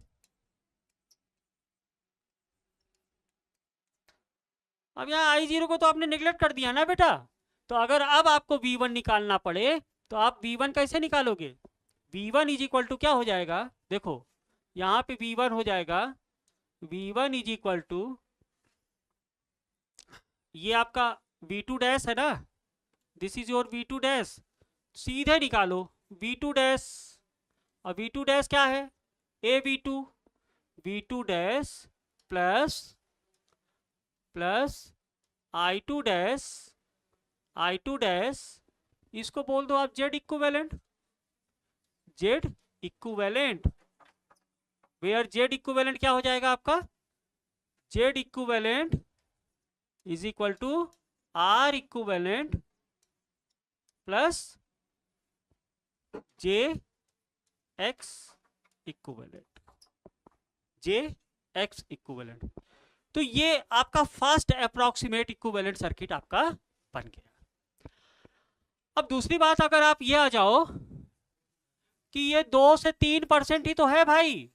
[SPEAKER 1] अब यहाँ I0 को तो आपने निगलेक्ट कर दिया ना बेटा, तो अगर अब आपको V1 निकालना पड़े तो आप V1 कैसे निकालोगे, V1 इज इक्वल टू क्या हो जाएगा, देखो यहाँ पे V1 हो जाएगा, V1 इज इक्वल टू ये आपका V2 डैश है ना, this is your V2 dash, सीधे निकालो V2 डैश, और V2 डैश क्या है, AV2, V2 dash plus I2 dash, इसको बोल दो आप Z equivalent, where Z equivalent क्या हो जाएगा आपका, Z equivalent is equal to R equivalent plus JX equivalent, J X equivalent. तो ये आपका फर्स्ट अप्रोक्सीमेट इक्विवेलेंट सर्किट आपका बन गया। अब दूसरी बात, अगर आप ये आ जाओ कि ये 2 से 3% ही तो है भाई,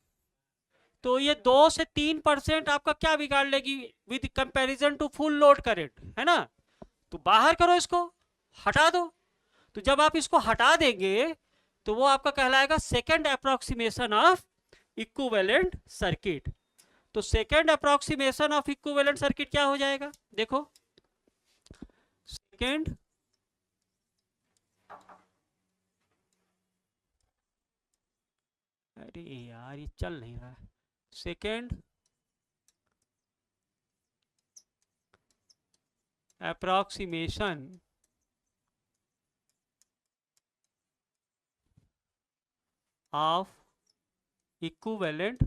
[SPEAKER 1] तो ये 2 से 3% आपका क्या बिगाड़ लेगी with comparison to full load current, है ना? तो बाहर करो, इसको हटा दो। तो जब आप इसको हटा देंगे तो वो आपका कहलाएगा second approximation of equivalent circuit. तो second approximation of equivalent circuit क्या हो जाएगा, देखो। सेकेंड अरे यार ये चल नहीं रहा है। Second approximation of equivalent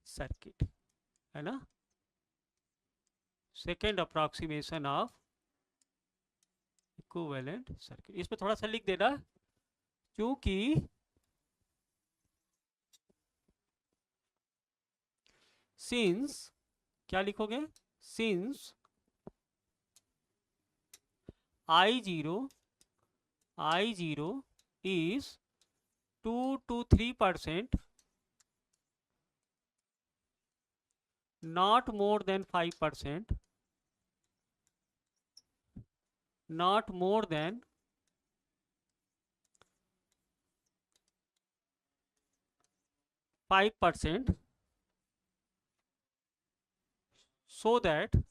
[SPEAKER 1] circuit, है ना? Second approximation of equivalent circuit. इसमें थोड़ा सा लिख देना, क्योंकि सिंस, क्या लिखोगे, since I0 is 2 to 3%, not more than 5%, not more than 5%, so that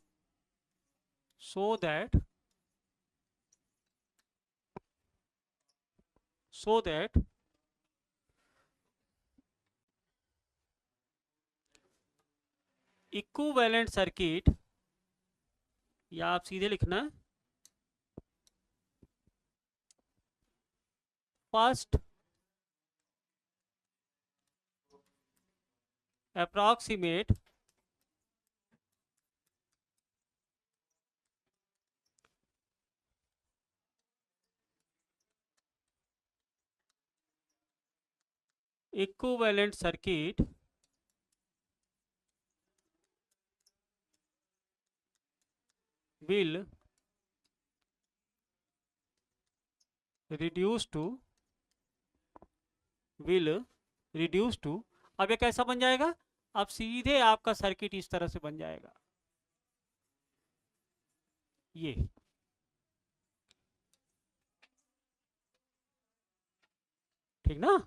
[SPEAKER 1] equivalent circuit, या आप सीधे लिखना first approximate equivalent circuit will reduce to अब ये कैसा बन जाएगा, अब सीधे आपका सर्किट इस तरह से बन जाएगा, ये ठीक ना?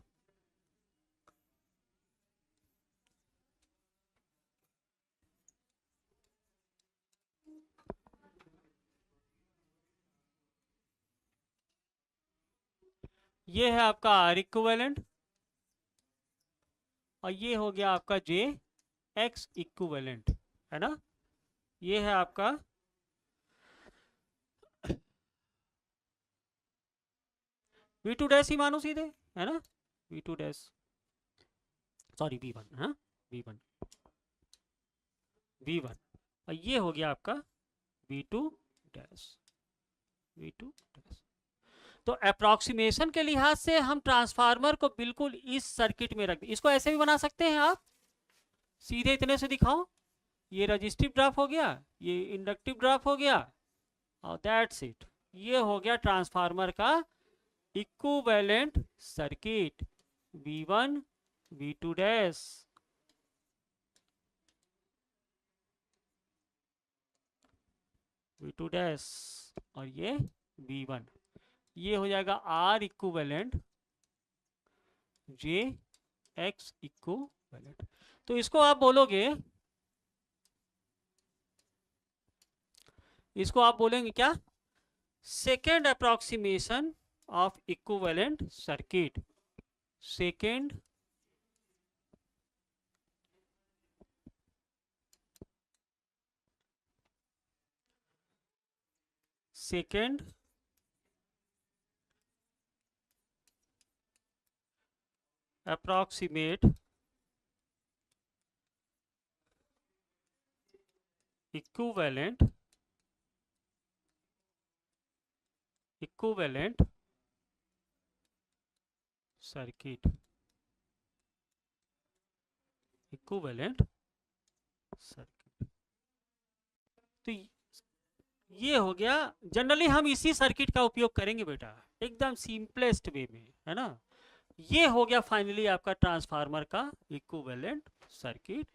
[SPEAKER 1] ये है आपका आर इक्विवेलेंट, और ये हो गया आपका जे एक्स इक्विवेलेंट, है ना? ये है आपका V2 डैश ही मानो सीधे, है ना? V2 डैश, सॉरी V1, हाँ V1 और ये हो गया आपका V2 डैश। तो अप्रोक्सीमेशन के लिहाज से हम ट्रांसफार्मर को बिल्कुल इस सर्किट में रख, इसको ऐसे भी बना सकते हैं आप, सीधे इतने से दिखाओ, ये रजिस्टिव ड्रॉप हो गया, ये इंडक्टिव ड्रॉप हो गया, और दैट्स इट। ये हो गया ट्रांसफार्मर का equivalent circuit, V1 V2 dash. V2 dash और ये V1, ये हो जाएगा R equivalent J X equivalent. तो इसको आप बोलोगे, इसको आप बोलेंगे क्या, second approximation of equivalent circuit, second approximate equivalent circuit, equivalent circuit. तो ये हो गया। जनरली हम इसी सर्किट का उपयोग करेंगे बेटा, एकदम सिंपलेस्ट वे में, है ना। ये हो गया फाइनली आपका ट्रांसफार्मर का इक्विवेलेंट सर्किट,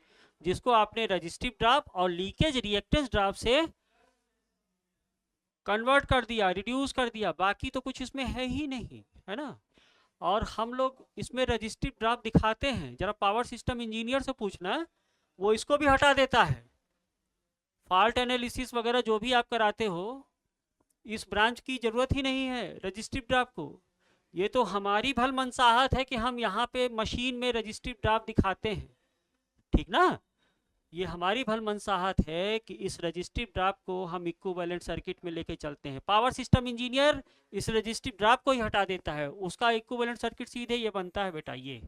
[SPEAKER 1] जिसको आपने रजिस्टिव ड्रॉप और लीकेज रिएक्टेंस ड्रॉप से कन्वर्ट कर दिया, रिड्यूस कर दिया, बाकी तो कुछ इसमें है ही नहीं, है ना। और हम लोग इसमें रजिस्टिव ड्रॉप दिखाते हैं, जरा पावर सिस्टम इंजीनियर से पूछना, वो इसको भी हटा देता है। फॉल्ट एनालिसिस वगैरह जो भी आप कराते हो, इस ब्रांच की जरूरत ही नहीं है रजिस्टिव ड्रॉप को। ये तो हमारी भल मनसाहत है कि हम यहाँ पे मशीन में रजिस्टिव ड्रॉप दिखाते हैं, ठीक ना। ये हमारी भल मनसाहत है कि इस रजिस्टिव ड्रॉप को हम इक्विवेलेंट सर्किट में लेके चलते हैं। पावर सिस्टम इंजीनियर इस रजिस्टिव ड्रॉप को ही हटा देता है, उसका इक्विवेलेंट सर्किट सीधे ये बनता है बेटा, ये।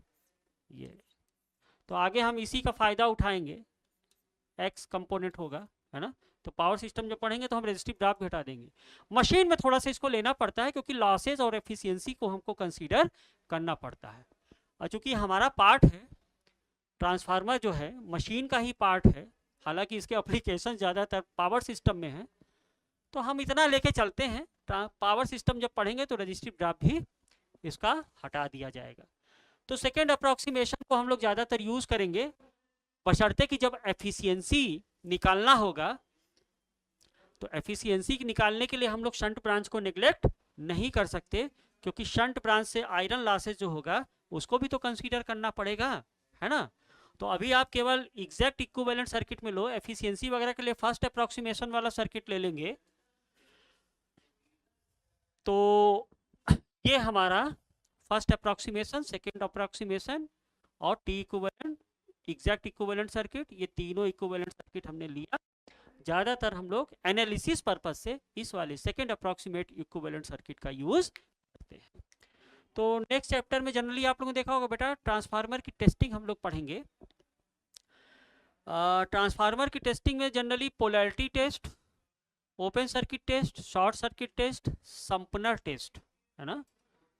[SPEAKER 1] तो आगे हम इसी का फायदा उठाएंगे, एक्स कंपोनेंट होगा, है ना। तो पावर सिस्टम जब पढ़ेंगे तो हम रजिस्टिव ड्रॉप भी हटा देंगे। मशीन में थोड़ा सा इसको लेना पड़ता है, क्योंकि लॉसेज और एफिशिएंसी को हमको कंसीडर करना पड़ता है। और चूंकि हमारा पार्ट है ट्रांसफार्मर, जो है मशीन का ही पार्ट है, हालांकि इसके एप्लीकेशन ज़्यादातर पावर सिस्टम में है, तो हम इतना लेके चलते हैं। पावर सिस्टम जब पढ़ेंगे तो रजिस्टिव ड्रॉप भी इसका हटा दिया जाएगा। तो सेकेंड अप्रोक्सीमेशन को हम लोग ज़्यादातर यूज़ करेंगे, बशर्ते कि जब एफिशिएंसी निकालना होगा, तो एफिशिएंसी निकालने के लिए हम लोग शंट ब्रांच को नेग्लेक्ट नहीं कर सकते, क्योंकि शंट ब्रांच से आयरन लॉसेज जो होगा उसको भी तो कंसीडर करना पड़ेगा, है ना। तो अभी आप केवल एग्जैक्ट इक्विवेलेंट सर्किट में लो, एफिशिएंसी वगैरह के लिए फर्स्ट अप्रोक्सीमेशन वाला सर्किट ले लेंगे। तो ये हमारा फर्स्ट अप्रोक्सीमेशन, सेकेंड अप्रोक्सीमेशन और T equivalent, exact equivalent circuit, ये तीनों इक्विवेलेंट सर्किट हमने लिया। ज़्यादातर हम लोग एनालिसिस पर्पज से इस वाले सेकेंड अप्रोक्सीमेट इक्विवेलेंट सर्किट का यूज़ करते हैं। तो नेक्स्ट चैप्टर में जनरली आप लोगों ने देखा होगा बेटा, ट्रांसफार्मर की टेस्टिंग हम लोग पढ़ेंगे। ट्रांसफार्मर की टेस्टिंग में generally polarity test, open circuit test, short circuit test, Sumpner test, है ना।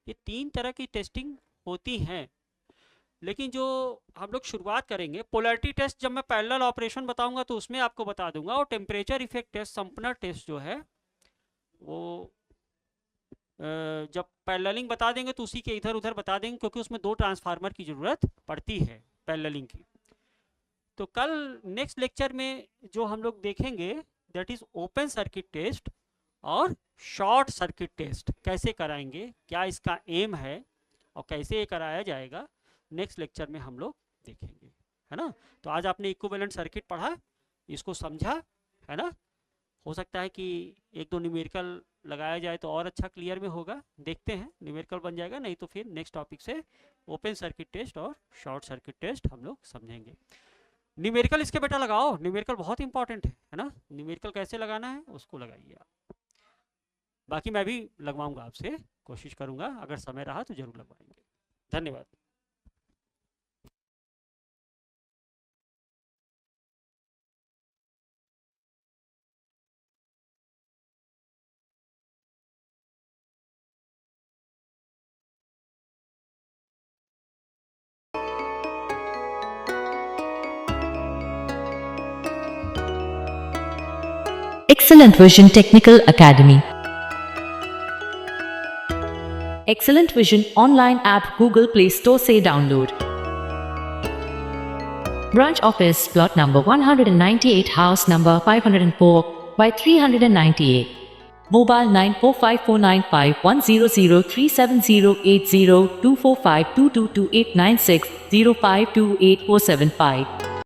[SPEAKER 1] ये 3 तरह की टेस्टिंग होती हैं। लेकिन जो हम लोग शुरुआत करेंगे, पोलैरिटी टेस्ट जब मैं पैरेलल ऑपरेशन बताऊंगा तो उसमें आपको बता दूंगा, और temperature effect test, Sumpner test जो है वो जब पैरेललिंग बता देंगे तो उसी के इधर उधर बता देंगे, क्योंकि उसमें 2 ट्रांसफार्मर की ज़रूरत पड़ती है पैरेललिंग की। तो कल नेक्स्ट लेक्चर में जो हम लोग देखेंगे that is open circuit test और शॉर्ट सर्किट टेस्ट कैसे कराएंगे, क्या इसका एम है और कैसे ये कराया जाएगा, नेक्स्ट लेक्चर में हम लोग देखेंगे, है ना। तो आज आपने इक्विवेलेंट सर्किट पढ़ा, इसको समझा, है ना। हो सकता है कि 1-2 न्यूमेरिकल लगाया जाए तो और अच्छा क्लियर में होगा, देखते हैं न्यूमेरिकल बन जाएगा, नहीं तो फिर नेक्स्ट टॉपिक से ओपन सर्किट टेस्ट और शॉर्ट सर्किट टेस्ट हम लोग समझेंगे। न्यूमेरिकल इसके बेटा लगाओ, न्यूमेरिकल बहुत इंपॉर्टेंट है ना। न्यूमेरिकल कैसे लगाना है उसको लगाइए आप, बाकी मैं भी लगवाऊंगा आपसे, कोशिश करूंगा, अगर समय रहा तो जरूर लगवाएंगे। धन्यवाद।
[SPEAKER 2] Excellent Vision Technical Academy. Excellent Vision online app Google Play Store से download. Branch office plot number 198, house number 504 by 398. Mobile 945495100370802452228960528475.